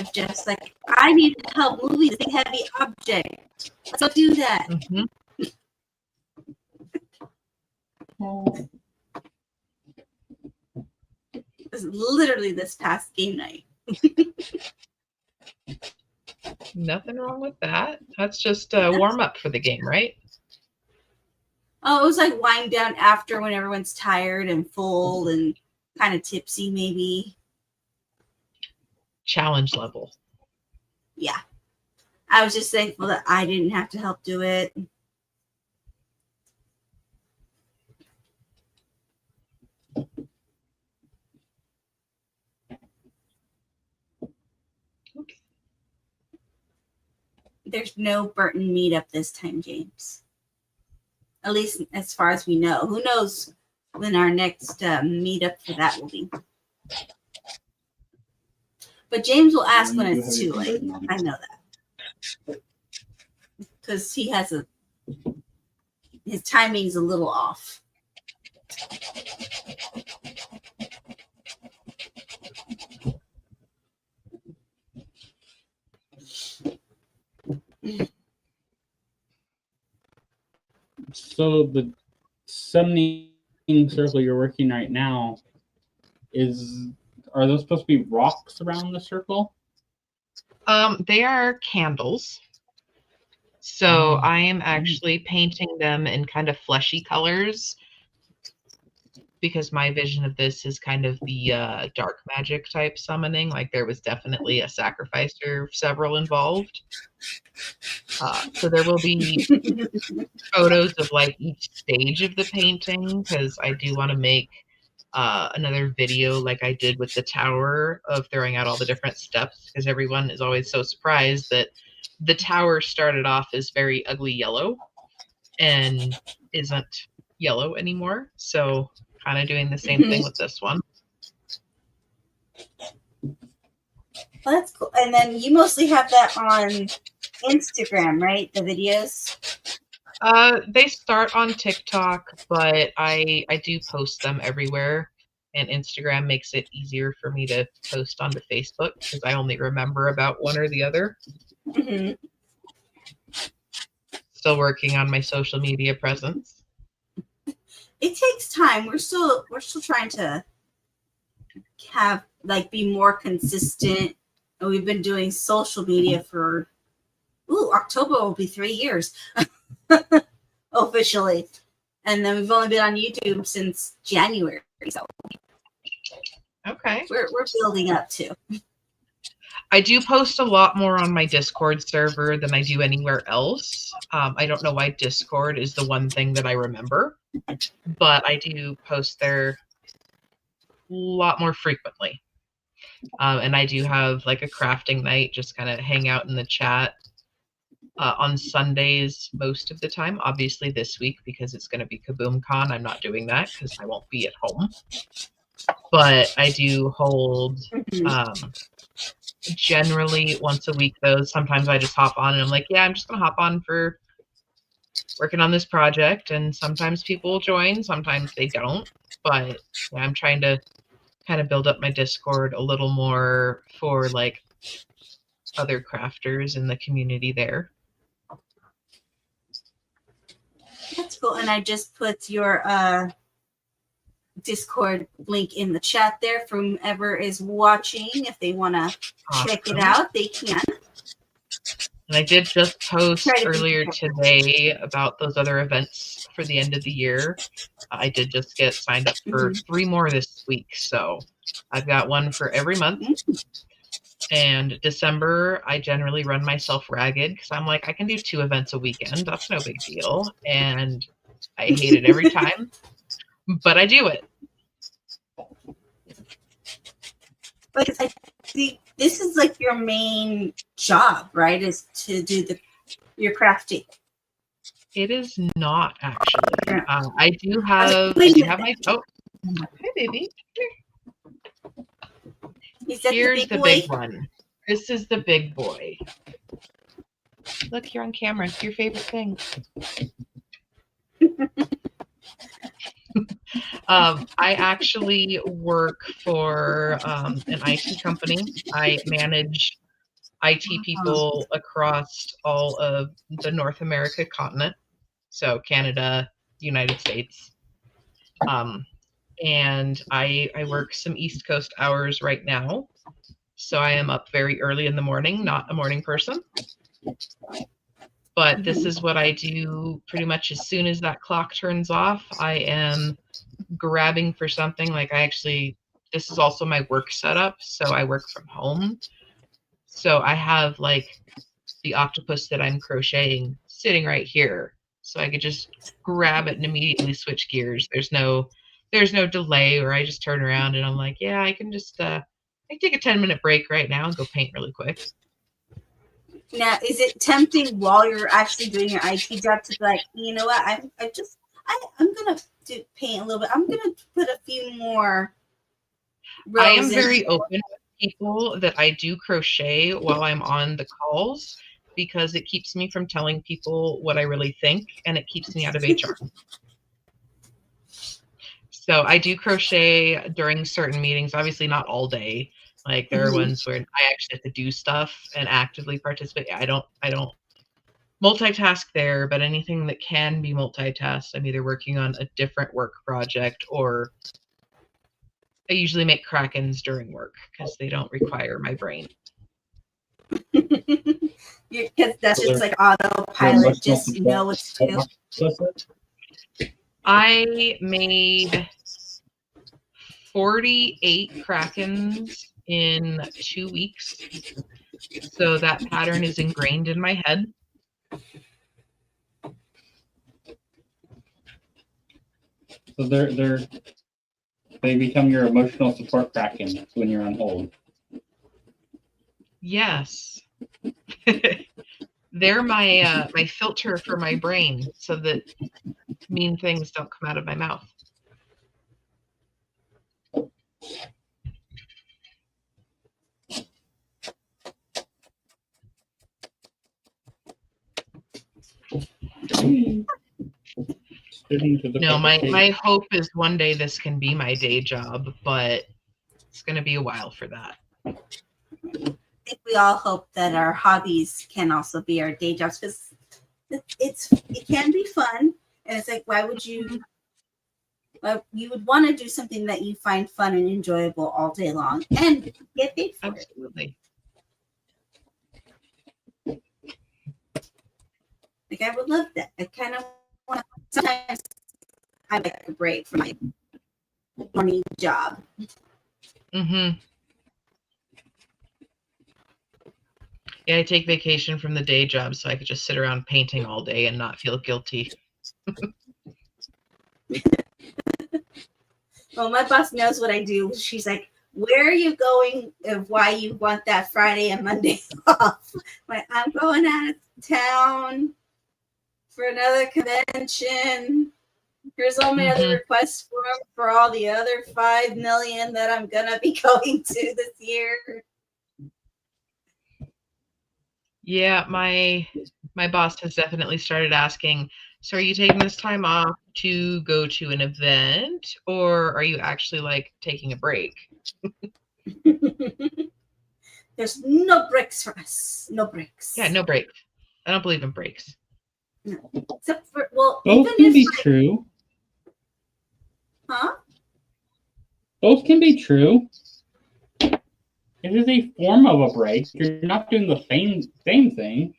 if Jeff's like, I need to help move this big heavy object, let's go do that. Mm-hmm. It was literally this past game night. Nothing wrong with that. That's just a warm up for the game, right? Oh, it was like wind down after when everyone's tired and full and kind of tipsy, maybe. Challenge level. Yeah. I was just thankful that I didn't have to help do it. There's no Burton meetup this time, James. At least as far as we know. Who knows when our next meetup for that will be. But James will ask when it's too late. I know that. Because he has his timing's a little off. So the summoning circle you're working right now, are those supposed to be rocks around the circle? They are candles. So I am actually painting them in kind of fleshy colors because my vision of this is kind of the dark magic type summoning. Like there was definitely a sacrifice or several involved. So there will be photos of like each stage of the painting because I do want to make another video like I did with the tower of throwing out all the different steps because everyone is always so surprised that the tower started off as very ugly yellow and isn't yellow anymore. So kind of doing the same thing with this one. Well, that's cool. And then you mostly have that on Instagram, right? The videos? They start on TikTok, but I do post them everywhere. And Instagram makes it easier for me to post onto Facebook because I only remember about one or the other. Mm-hmm. Still working on my social media presence. It takes time. We're still trying to have be more consistent. And we've been doing social media for October will be 3 years officially. And then we've only been on YouTube since January. So okay. We're building up too. I do post a lot more on my Discord server than I do anywhere else. I don't know why Discord is the one thing that I remember, but I do post there a lot more frequently. And I do have like a crafting night, just kind of hang out in the chat on Sundays most of the time. Obviously this week, because it's going to be KaboomCon, I'm not doing that because I won't be at home. But I do hold generally once a week, though. Sometimes I just hop on and I'm like, yeah, I'm just going to hop on for working on this project. And sometimes people will join, sometimes they don't. But yeah, I'm trying to kind of build up my Discord a little more for like other crafters in the community there. That's cool. And I just put your Discord link in the chat there for whomever is watching. If they want to check it out, they can. And I did just post earlier today about those other events for the end of the year. I did just get signed up for 3 more this week. So I've got one for every month. And December, I generally run myself ragged because I'm like, I can do 2 events a weekend. That's no big deal. And I hate it every time, but I do it. Because I think this is like your main job, right? Is to do your crafting. It is not actually. I do have my. Oh, hey, baby. Here's the big one. This is the big boy. Look, you're on camera. It's your favorite thing. I actually work for an IT company. I manage IT people across all of the North America continent. So Canada, United States. And I work some East Coast hours right now. So I am up very early in the morning, not a morning person. But this is what I do pretty much as soon as that clock turns off. I am grabbing for something. Like this is also my work setup. So I work from home. So I have like the octopus that I'm crocheting sitting right here. So I could just grab it and immediately switch gears. There's no delay where I just turn around and I'm like, yeah, I can just I can take a 10-minute break right now and go paint really quick. Now, is it tempting while you're actually doing your IT job to be like, you know what, I'm gonna paint a little bit. I'm gonna put a few more rows. I am very open with people that I do crochet while I'm on the calls because it keeps me from telling people what I really think and it keeps me out of HR. So I do crochet during certain meetings, obviously not all day. Like there are ones where I actually have to do stuff and actively participate. I don't multitask there, but anything that can be multitasked, I'm either working on a different work project, or I usually make Krakens during work because they don't require my brain. Because that's So just they're- like autopilot, just you know what to do. I made 48 Krakens in 2 weeks. So that pattern is ingrained in my head. So they become your emotional support Kraken when you're on hold. Yes. They're my my filter for my brain so that mean things don't come out of my mouth. No, my hope is one day this can be my day job, but it's going to be a while for that. I think we all hope that our hobbies can also be our day jobs, because it can be fun, and it's like, why would you? Well, you would want to do something that you find fun and enjoyable all day long and get paid for it. Absolutely. Like, I would love that. I kind of want to. Sometimes I like a break from my morning job. Mm-hmm. Yeah, I take vacation from the day job so I could just sit around painting all day and not feel guilty. Well, my boss knows what I do. She's like, where are you going and why you want that Friday and Monday off? Like, I'm going out of town for another convention. Here's all my other requests for all the other 5 million that I'm going to be going to this year. Yeah, my boss has definitely started asking, so are you taking this time off to go to an event, or are you actually like taking a break? There's no breaks for us. No breaks. Yeah, no break. I don't believe in breaks. No. Except for, well, both even can if be like, true. Huh? Both can be true. It is a form of a break. You're not doing the same thing.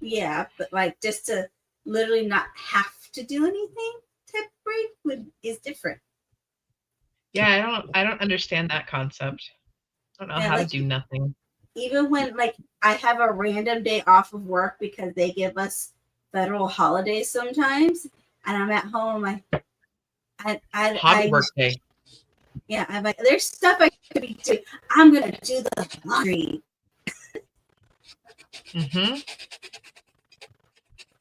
Yeah, but like just to literally not have to do anything type break is different. Yeah, I don't understand that concept. I don't know how like, to do nothing. Even when like I have a random day off of work because they give us federal holidays sometimes, and I'm at home, Hobby work day. Yeah, I'm like, there's stuff I could be doing. I'm gonna do the laundry. Mm-hmm.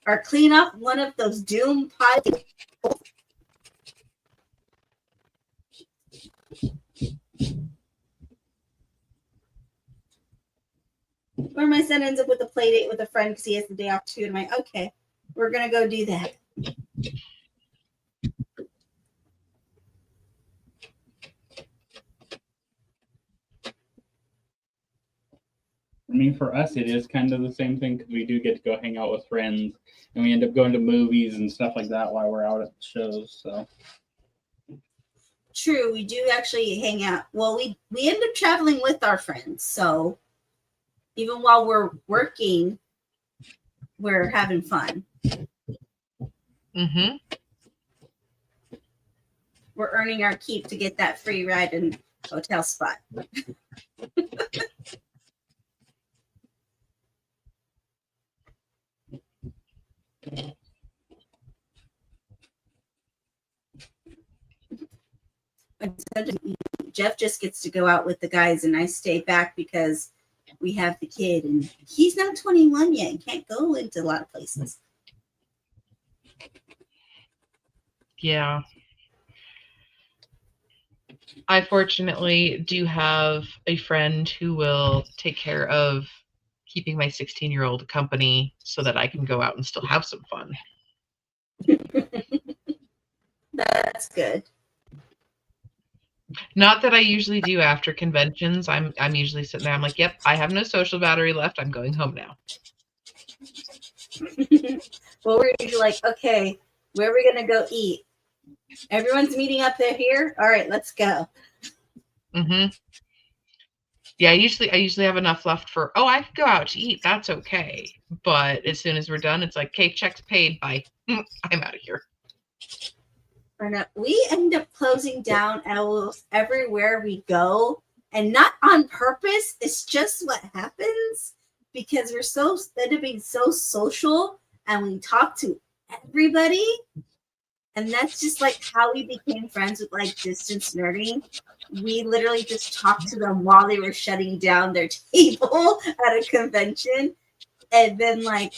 Or clean up one of those doom piles. Or my son ends up with a play date with a friend because he has the day off too. And I'm like, okay, we're gonna go do that. I mean, for us, it is kind of the same thing because we do get to go hang out with friends, and we end up going to movies and stuff like that while we're out at the shows. So true, we do actually hang out. Well, we end up traveling with our friends, so even while we're working, we're having fun. Mm-hmm. We're earning our keep to get that free ride and hotel spot. Jeff just gets to go out with the guys, and I stay back because we have the kid, and he's not 21 yet and can't go into a lot of places. Yeah. I fortunately do have a friend who will take care of keeping my 16-year-old company so that I can go out and still have some fun. That's good. Not that I usually do after conventions. I'm usually sitting there. I'm like, yep, I have no social battery left. I'm going home now. Well, we're usually like, okay, where are we gonna go eat? Everyone's meeting up there here. All right, let's go. Mm-hmm. Yeah, I usually have enough left for, oh, I could go out to eat. That's okay. But as soon as we're done, it's like, okay, check's paid. Bye. I'm out of here. Or not. We end up closing down owls everywhere we go, and not on purpose. It's just what happens because we're so instead of being so social and we talk to everybody. And that's just like how we became friends with like distance nerding. We literally just talked to them while they were shutting down their table at a convention. And then like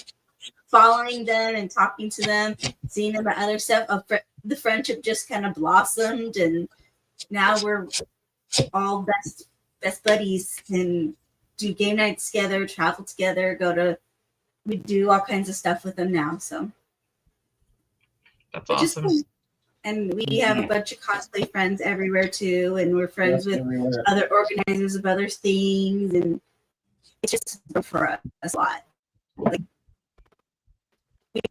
following them and talking to them, seeing them at other stuff. The friendship just kind of blossomed. And now we're all best buddies and do game nights together, travel together, we do all kinds of stuff with them now. So that's awesome. And we have a bunch of cosplay friends everywhere too, and we're friends with other organizers of other things, and it's just for us a lot. Like, we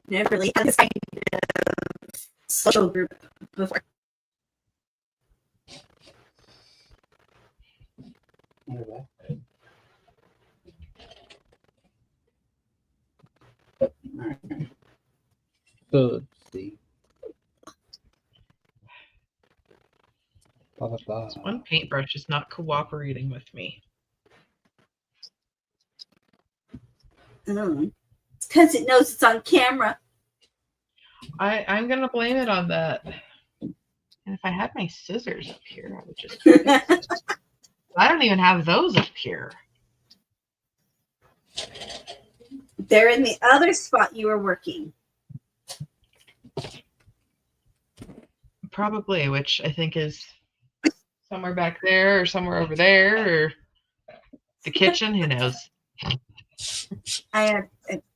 never really had this kind of social group before. So let's see. This one paintbrush is not cooperating with me. It's because it knows it's on camera. I'm gonna blame it on that. And if I had my scissors up here, I would just fix it. I don't even have those up here. They're in the other spot you were working. Probably, which I think is somewhere back there or somewhere over there or the kitchen. Who knows?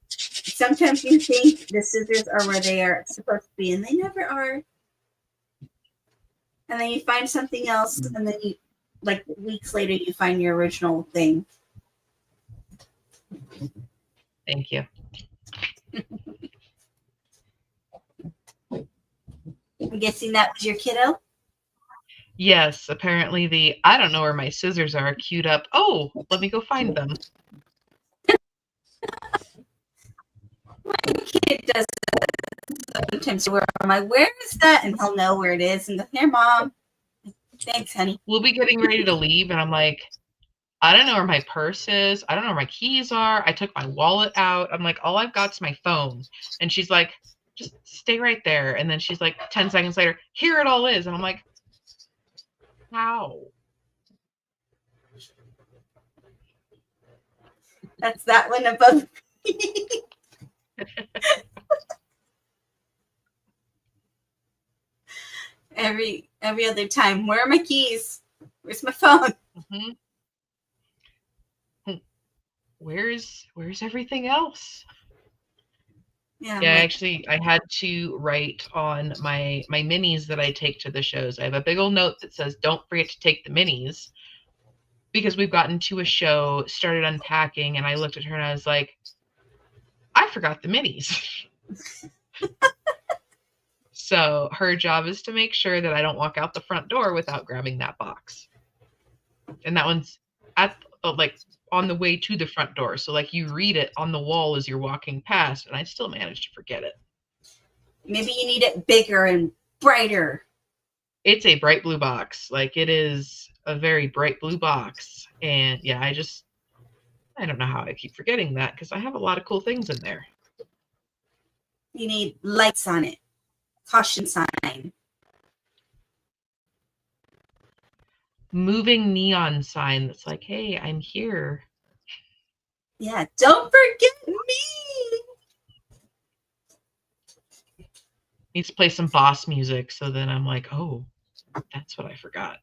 Sometimes you think the scissors are where they are supposed to be, and they never are. And then you find something else, and then you, like weeks later, you find your original thing. Thank you. I'm guessing that was your kiddo? Yes, apparently I don't know where my scissors are queued up. Oh, let me go find them. My kid does sometimes where I'm like, where is that? And he'll know where it is. And here, Mom. Thanks, honey. We'll be getting ready to leave, and I'm like, I don't know where my purse is. I don't know where my keys are. I took my wallet out. I'm like, all I've got's my phone. And she's like, just stay right there. And then she's like, 10 seconds later, here it all is. And I'm like, how? That's that one above me. Every other time, where are my keys? Where's my phone? Mm-hmm. Where's everything else? Yeah, actually, I had to write on my minis that I take to the shows. I have a big old note that says, don't forget to take the minis, because we've gotten to a show, started unpacking, and I looked at her and I was like, I forgot the minis. So her job is to make sure that I don't walk out the front door without grabbing that box. And that one's at like on the way to the front door. So like you read it on the wall as you're walking past, and I still managed to forget it. Maybe you need it bigger and brighter. It's a bright blue box. Like it is a very bright blue box. And yeah, I don't know how I keep forgetting that because I have a lot of cool things in there. You need lights on it. Caution sign. Moving neon sign that's like, hey, I'm here. Yeah, don't forget me. Needs to play some boss music, so then I'm like, oh, that's what I forgot.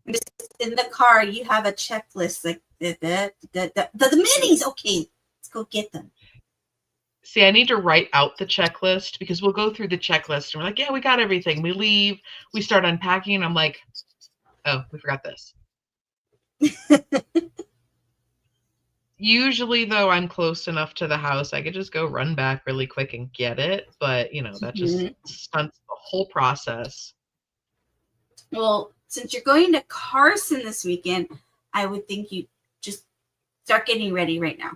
Just in the car, you have a checklist like the minis. Okay, let's go get them. See, I need to write out the checklist because we'll go through the checklist and we're like, yeah, we got everything. We leave, we start unpacking, and I'm like, oh, we forgot this. Usually, though, I'm close enough to the house, I could just go run back really quick and get it. But, that just stunts the whole process. Well, since you're going to Carson this weekend, I would think you just start getting ready right now.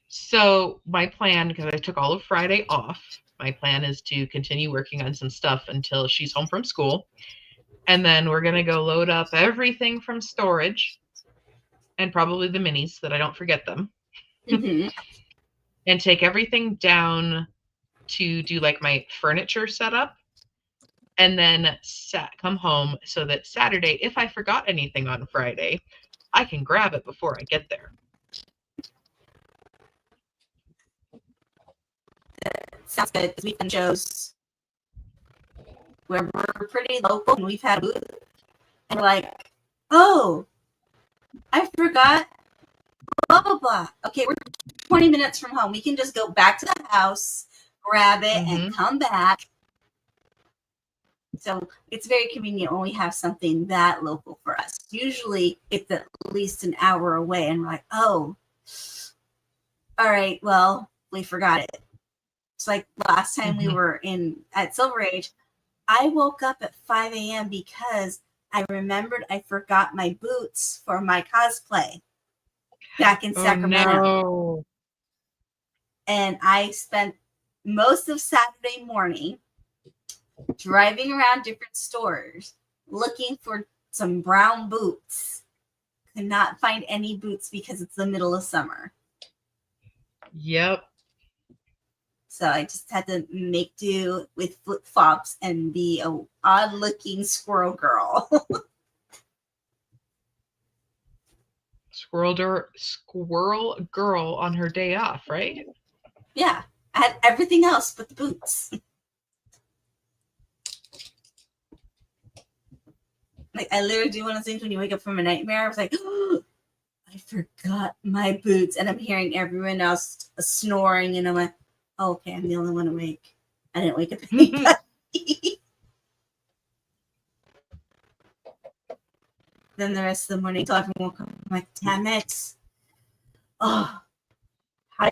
So my plan, because I took all of Friday off, my plan is to continue working on some stuff until she's home from school. And then we're going to go load up everything from storage and probably the minis so that I don't forget them. Mm-hmm. And take everything down to do like my furniture setup. And then come home so that Saturday, if I forgot anything on Friday, I can grab it before I get there. Sounds good. We've done shows where we're pretty local and we've had a booth. And we're like, oh, I forgot blah, blah, blah. Okay, we're 20 minutes from home. We can just go back to the house, grab it, and come back. So it's very convenient when we have something that local for us. Usually it's at least an hour away and we're like, oh, all right, well, we forgot it. It's like last time we were at Silver Age, I woke up at 5 a.m. because I remembered I forgot my boots for my cosplay back in Sacramento. No. And I spent most of Saturday morning driving around different stores looking for some brown boots. Could not find any boots because it's the middle of summer. Yep. So I just had to make do with flip-flops and be a odd-looking squirrel girl. Squirrel girl on her day off, right? Yeah. I had everything else but the boots. Like, I literally do one of those things when you wake up from a nightmare. I was like, oh, I forgot my boots. And I'm hearing everyone else snoring. And I'm like, oh, okay, I'm the only one awake. I didn't wake up anybody. Then the rest of the morning, till everyone woke up, I'm like, damn it. Oh, I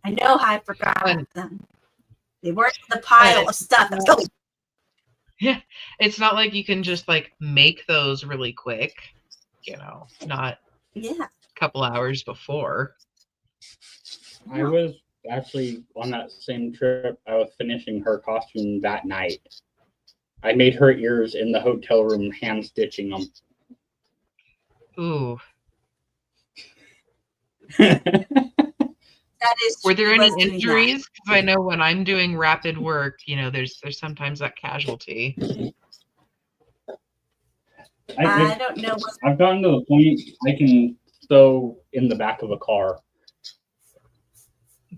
know how I forgot them. They weren't in the pile of stuff. Yeah, it's not like you can just like make those really quick, not a couple hours before. I was actually on that same trip. I was finishing her costume that night. I made her ears in the hotel room, hand stitching them. Ooh. That is. Were there any injuries? Because I know when I'm doing rapid work, there's sometimes that casualty. I don't know. I've gotten to the point I can sew in the back of a car.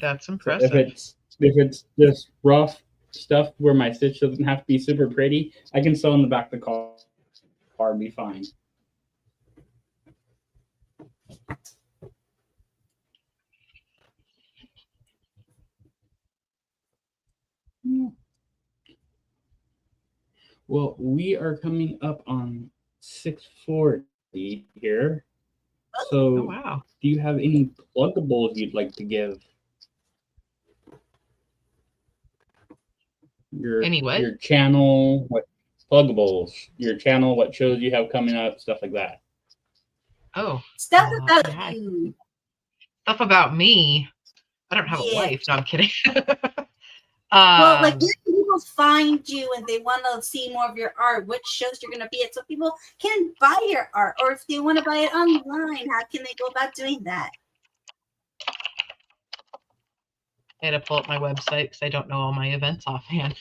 That's impressive. If it's just rough stuff where my stitch doesn't have to be super pretty, I can sew in the back of the car and be fine. Well, we are coming up on 6:40 here. So, wow. Do you have any pluggables you'd like to give? Your channel, what pluggables? Your channel, what shows you have coming up, stuff like that. Oh, stuff about you. Stuff about me. I don't have a life. No, I'm kidding. Well, like people find you and they want to see more of your art. Which shows you're going to be at, so people can buy your art, or if they want to buy it online, how can they go about doing that? I had to pull up my website because I don't know all my events offhand.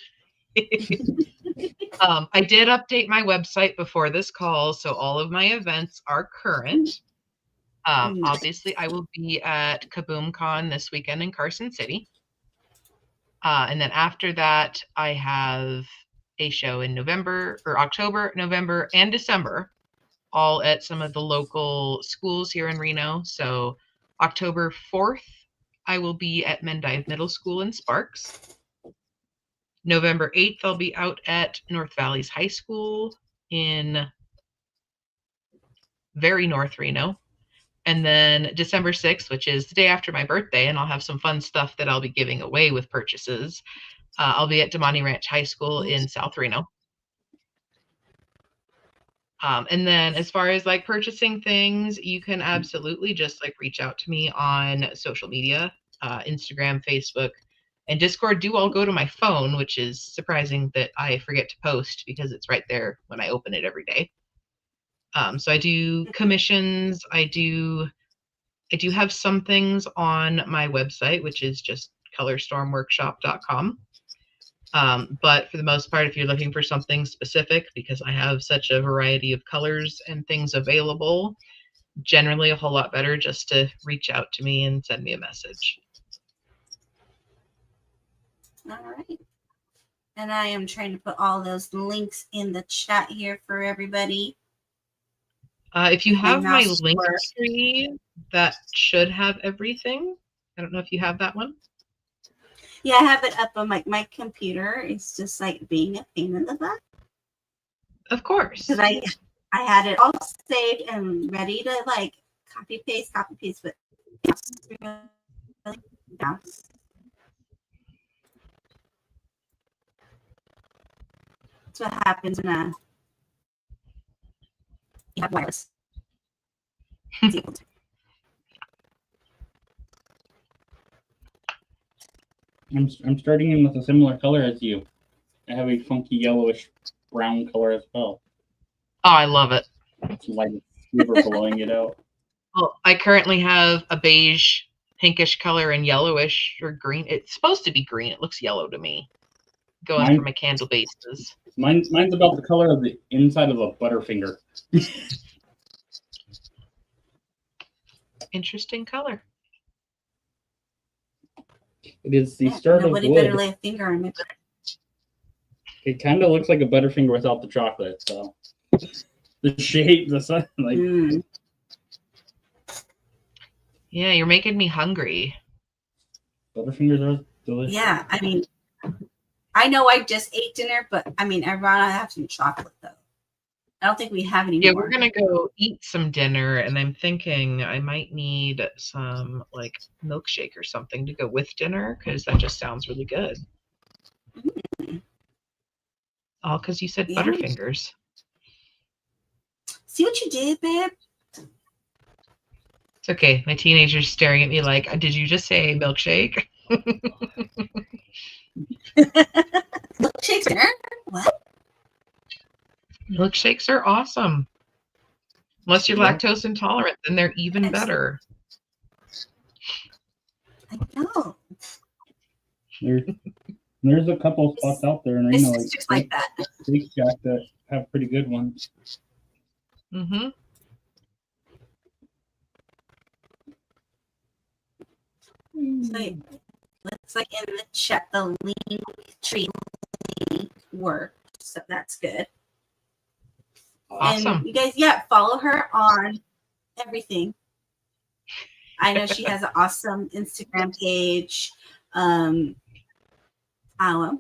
I did update my website before this call, so all of my events are current. Obviously, I will be at KaboomCon this weekend in Carson City. And then after that, I have a show in October, November, and December, all at some of the local schools here in Reno. So October 4th, I will be at Mendive Middle School in Sparks. November 8th, I'll be out at North Valleys High School in very North Reno. And then December 6th, which is the day after my birthday, and I'll have some fun stuff that I'll be giving away with purchases. I'll be at Damani Ranch High School in South Reno. And then as far as like purchasing things, you can absolutely just like reach out to me on social media, Instagram, Facebook, and Discord do all go to my phone, which is surprising that I forget to post because it's right there when I open it every day. So I do commissions. I do have some things on my website, which is just colorstormworkshop.com. But for the most part, if you're looking for something specific, because I have such a variety of colors and things available, generally a whole lot better just to reach out to me and send me a message. All right. And I am trying to put all those links in the chat here for everybody. If you have my mouse link work. tree, that should have everything. I don't know if you have that one. Yeah, I have it up on my computer. It's just like being a pain in the butt. Of course. Because I had it all saved and ready to like copy paste, but mouse. That's what happens when you have wireless. I'm starting in with a similar color as you. I have a funky yellowish brown color as well. Oh, I love it. It's like we're blowing it out. Well, I currently have a beige, pinkish color and yellowish or green. It's supposed to be green. It looks yellow to me. Going for my candle bases. Mine's about the color of the inside of a Butterfinger. Interesting color. It is the start of nobody wood. better lay a finger on it. It kind of looks like a Butterfinger without the chocolate. So the shape, the sun, like. Yeah, you're making me hungry. Butterfingers are delicious. Yeah, I mean, I know I just ate dinner, but I mean, I'd rather have some chocolate though. I don't think we have any Yeah, more. we're gonna go eat some dinner, and I'm thinking I might need some like milkshake or something to go with dinner because that just sounds really good. All because you said Butterfingers. See what you did, babe? It's okay. My teenager's staring at me like, did you just say milkshake? Milkshakes dinner? What? Milkshakes are awesome. Unless you're lactose intolerant, then they're even better. I know. There's a couple spots out there, and I know like that. Shake Shack that have pretty good ones. Mm-hmm. Looks like in the chat the link tree worked, so that's good. Awesome. And you guys, follow her on everything. I know she has an awesome Instagram page. I'm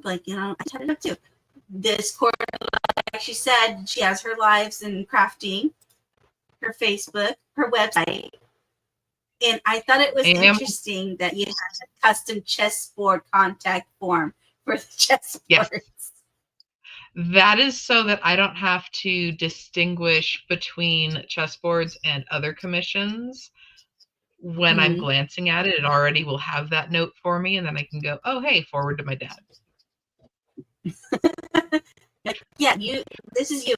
like, I set it up too. Discord, like she said, she has her lives in crafting, her Facebook, her website. And I thought it was interesting that you had a custom chessboard contact form for the chessboards. Yes. That is so that I don't have to distinguish between chessboards and other commissions. When I'm glancing at it, it already will have that note for me, and then I can go, oh, hey, forward to my dad. Yeah, this is you.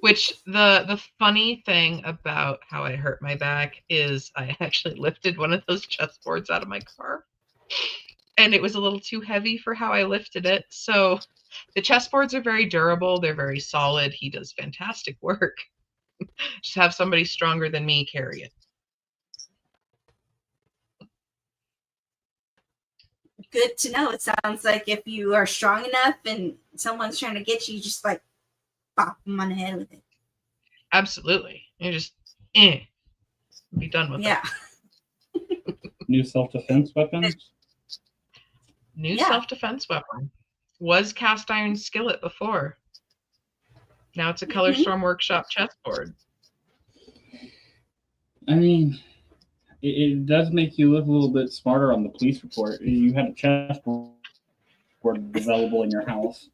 Which the funny thing about how I hurt my back is I actually lifted one of those chessboards out of my car, and it was a little too heavy for how I lifted it. So the chessboards are very durable. They're very solid. He does fantastic work. Just have somebody stronger than me carry it. Good to know. It sounds like if you are strong enough and someone's trying to get you, just like pop them on the head with it. Absolutely. You just be done with it. New self-defense weapons? New self-defense weapon. Was cast iron skillet before. Now it's a Colorstorm Workshop chessboard. I mean, it does make you look a little bit smarter on the police report. You had a chessboard available in your house.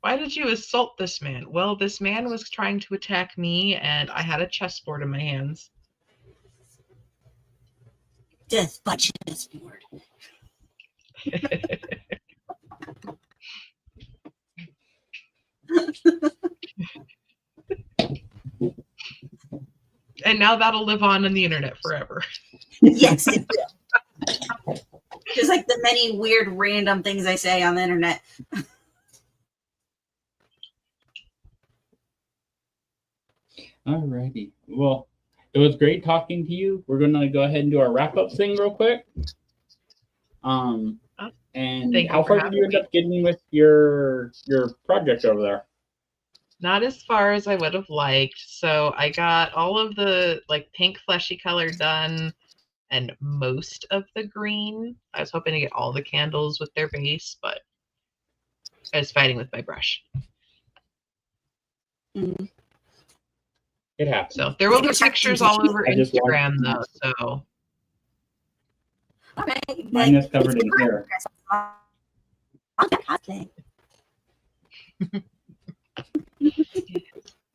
Why did you assault this man? Well, this man was trying to attack me, and I had a chessboard in my hands. Death by chessboard. And now that'll live on the internet forever. Yes, it will. Just like the many weird random things I say on the internet. Alrighty. Well, it was great talking to you. We're gonna go ahead and do our wrap-up thing real quick. And how far did you end up getting with your project over there? Not as far as I would have liked. So I got all of the like pink fleshy color done and most of the green. I was hoping to get all the candles with their base, but I was fighting with my brush. Mm-hmm. It happens. So there will be pictures all over Instagram though. So all right. Mine is covered in hair.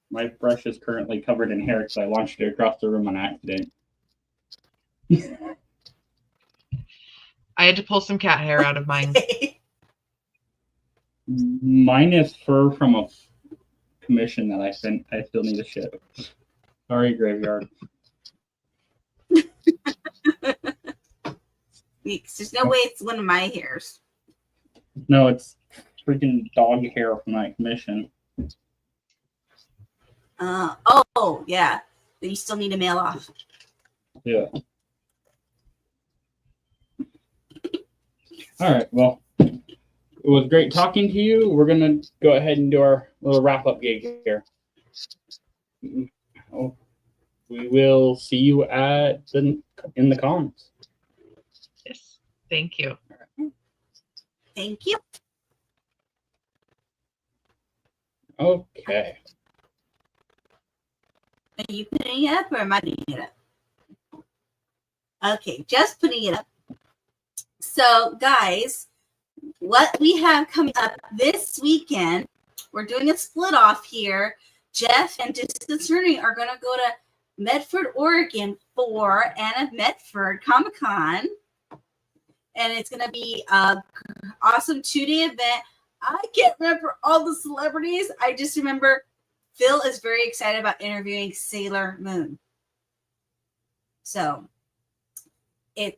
My brush is currently covered in hair because I launched it across the room on accident. I had to pull some cat hair out of mine. Mine is fur from a commission that I still need to ship. Sorry, graveyard. There's no way it's one of my hairs. No, it's freaking dog hair from that commission. Oh, yeah. But you still need to mail off. Yeah. All right. Well, it was great talking to you. We're going to go ahead and do our little wrap-up gig here. Oh, we will see you in the cons. Yes. Thank you. Thank you. Okay. Are you putting it up or am I putting it up? Okay, just putting it up. So, guys, what we have coming up this weekend, we're doing a split off here. Jeff and Distance Learning are going to go to Medford, Oregon for Anna Medford Comic-Con. And it's going to be an awesome 2-day event. I can't remember all the celebrities. I just remember Phil is very excited about interviewing Sailor Moon. So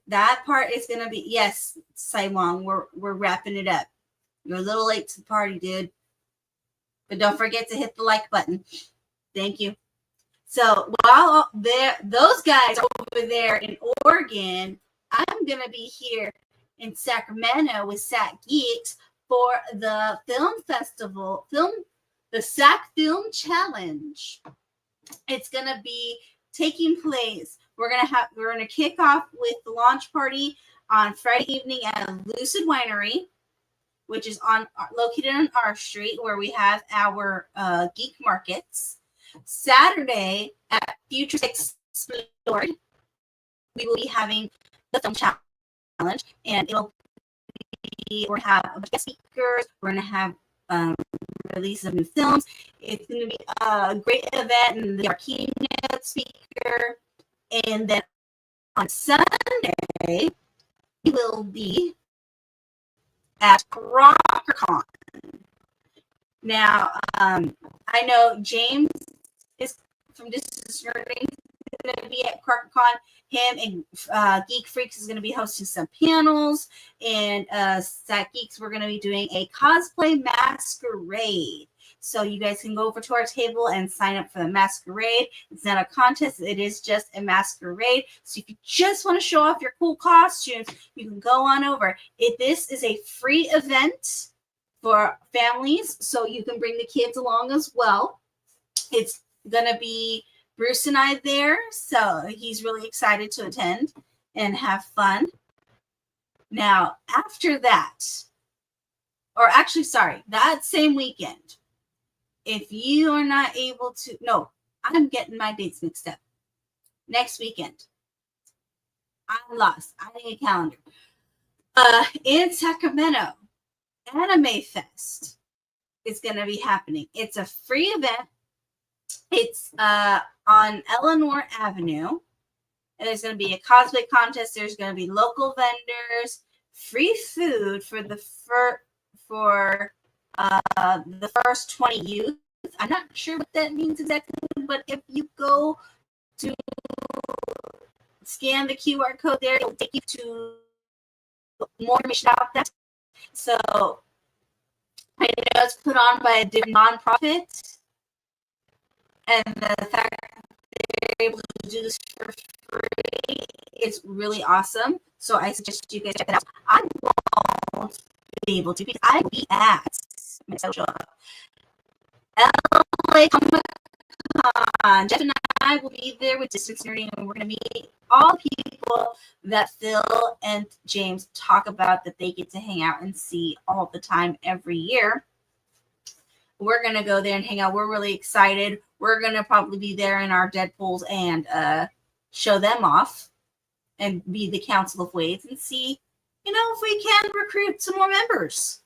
that part is going to be, yes, Saiwong, we're wrapping it up. You're a little late to the party, dude. But don't forget to hit the like button. Thank you. So while those guys over there in Oregon, I'm going to be here in Sacramento with SAC Geeks for the film festival, the SAC Film Challenge. It's going to be taking place. We're going to kick off with the launch party on Friday evening at Lucid Winery, which is located on our street where we have our geek markets. Saturday at Future Explored, we will be having the film challenge, and we're going to have a bunch of guest speakers. We're going to have release of new films. It's going to be a great event, and our keynote speaker. And then on Sunday, we will be at CrockerCon. Now, I know James is from Distance Learning going to be at CrockerCon. Him and Geek Freaks is going to be hosting some panels, and Sat Geeks, we're going to be doing a cosplay masquerade. So you guys can go over to our table and sign up for the masquerade. It's not a contest. It is just a masquerade. So if you just want to show off your cool costumes, you can go on over. This is a free event for families, so you can bring the kids along as well. It's going to be Bruce and I there, so he's really excited to attend and have fun. Now, after that, or actually, sorry, that same weekend, if you are not able to, no, I'm getting my dates mixed up. next weekend. I'm lost. I need a calendar. In Sacramento, Anime Fest is going to be happening. It's a free event. It's on Eleanor Avenue. And there's going to be a cosplay contest. There's going to be local vendors, free food for the first 20 youth. I'm not sure what that means exactly, but if you go to scan the QR code there, it'll take you to more information about that. So I know it's put on by a different nonprofit, and the fact that they're able to do this for free is really awesome. So I suggest you guys check it out. I won't be able to because I will be at LA Comic Con. Jeff and I will be there with Distance Nerdy, and we're going to meet all people that Phil and James talk about that they get to hang out and see all the time every year. We're going to go there and hang out. We're really excited. We're going to probably be there in our Deadpools and show them off and be the Council of Waves and see, if we can recruit some more members.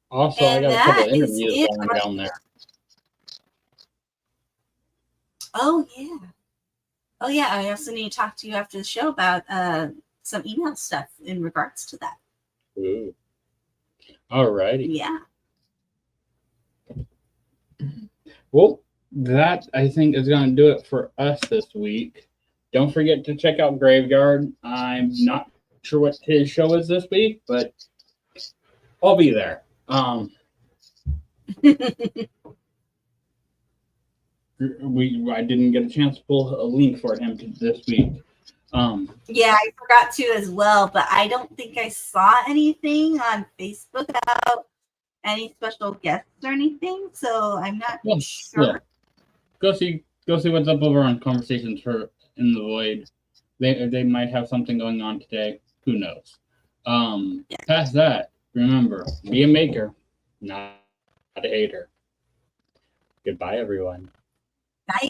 Also, I got a couple of interviews going down there. Oh, yeah. I also need to talk to you after the show about some email stuff in regards to that. Ooh. All righty. Yeah. Well, that, I think, is going to do it for us this week. Don't forget to check out Graveyard. I'm not sure what his show is this week, but I'll be there. I didn't get a chance to pull a link for him this week. Yeah, I forgot to as well, but I don't think I saw anything on Facebook about any special guests or anything, so I'm not sure. Yeah. Go see what's up over on Conversations for in the Void. They might have something going on today. Who knows? Past that, remember, be a maker, not a hater. Goodbye, everyone. Bye.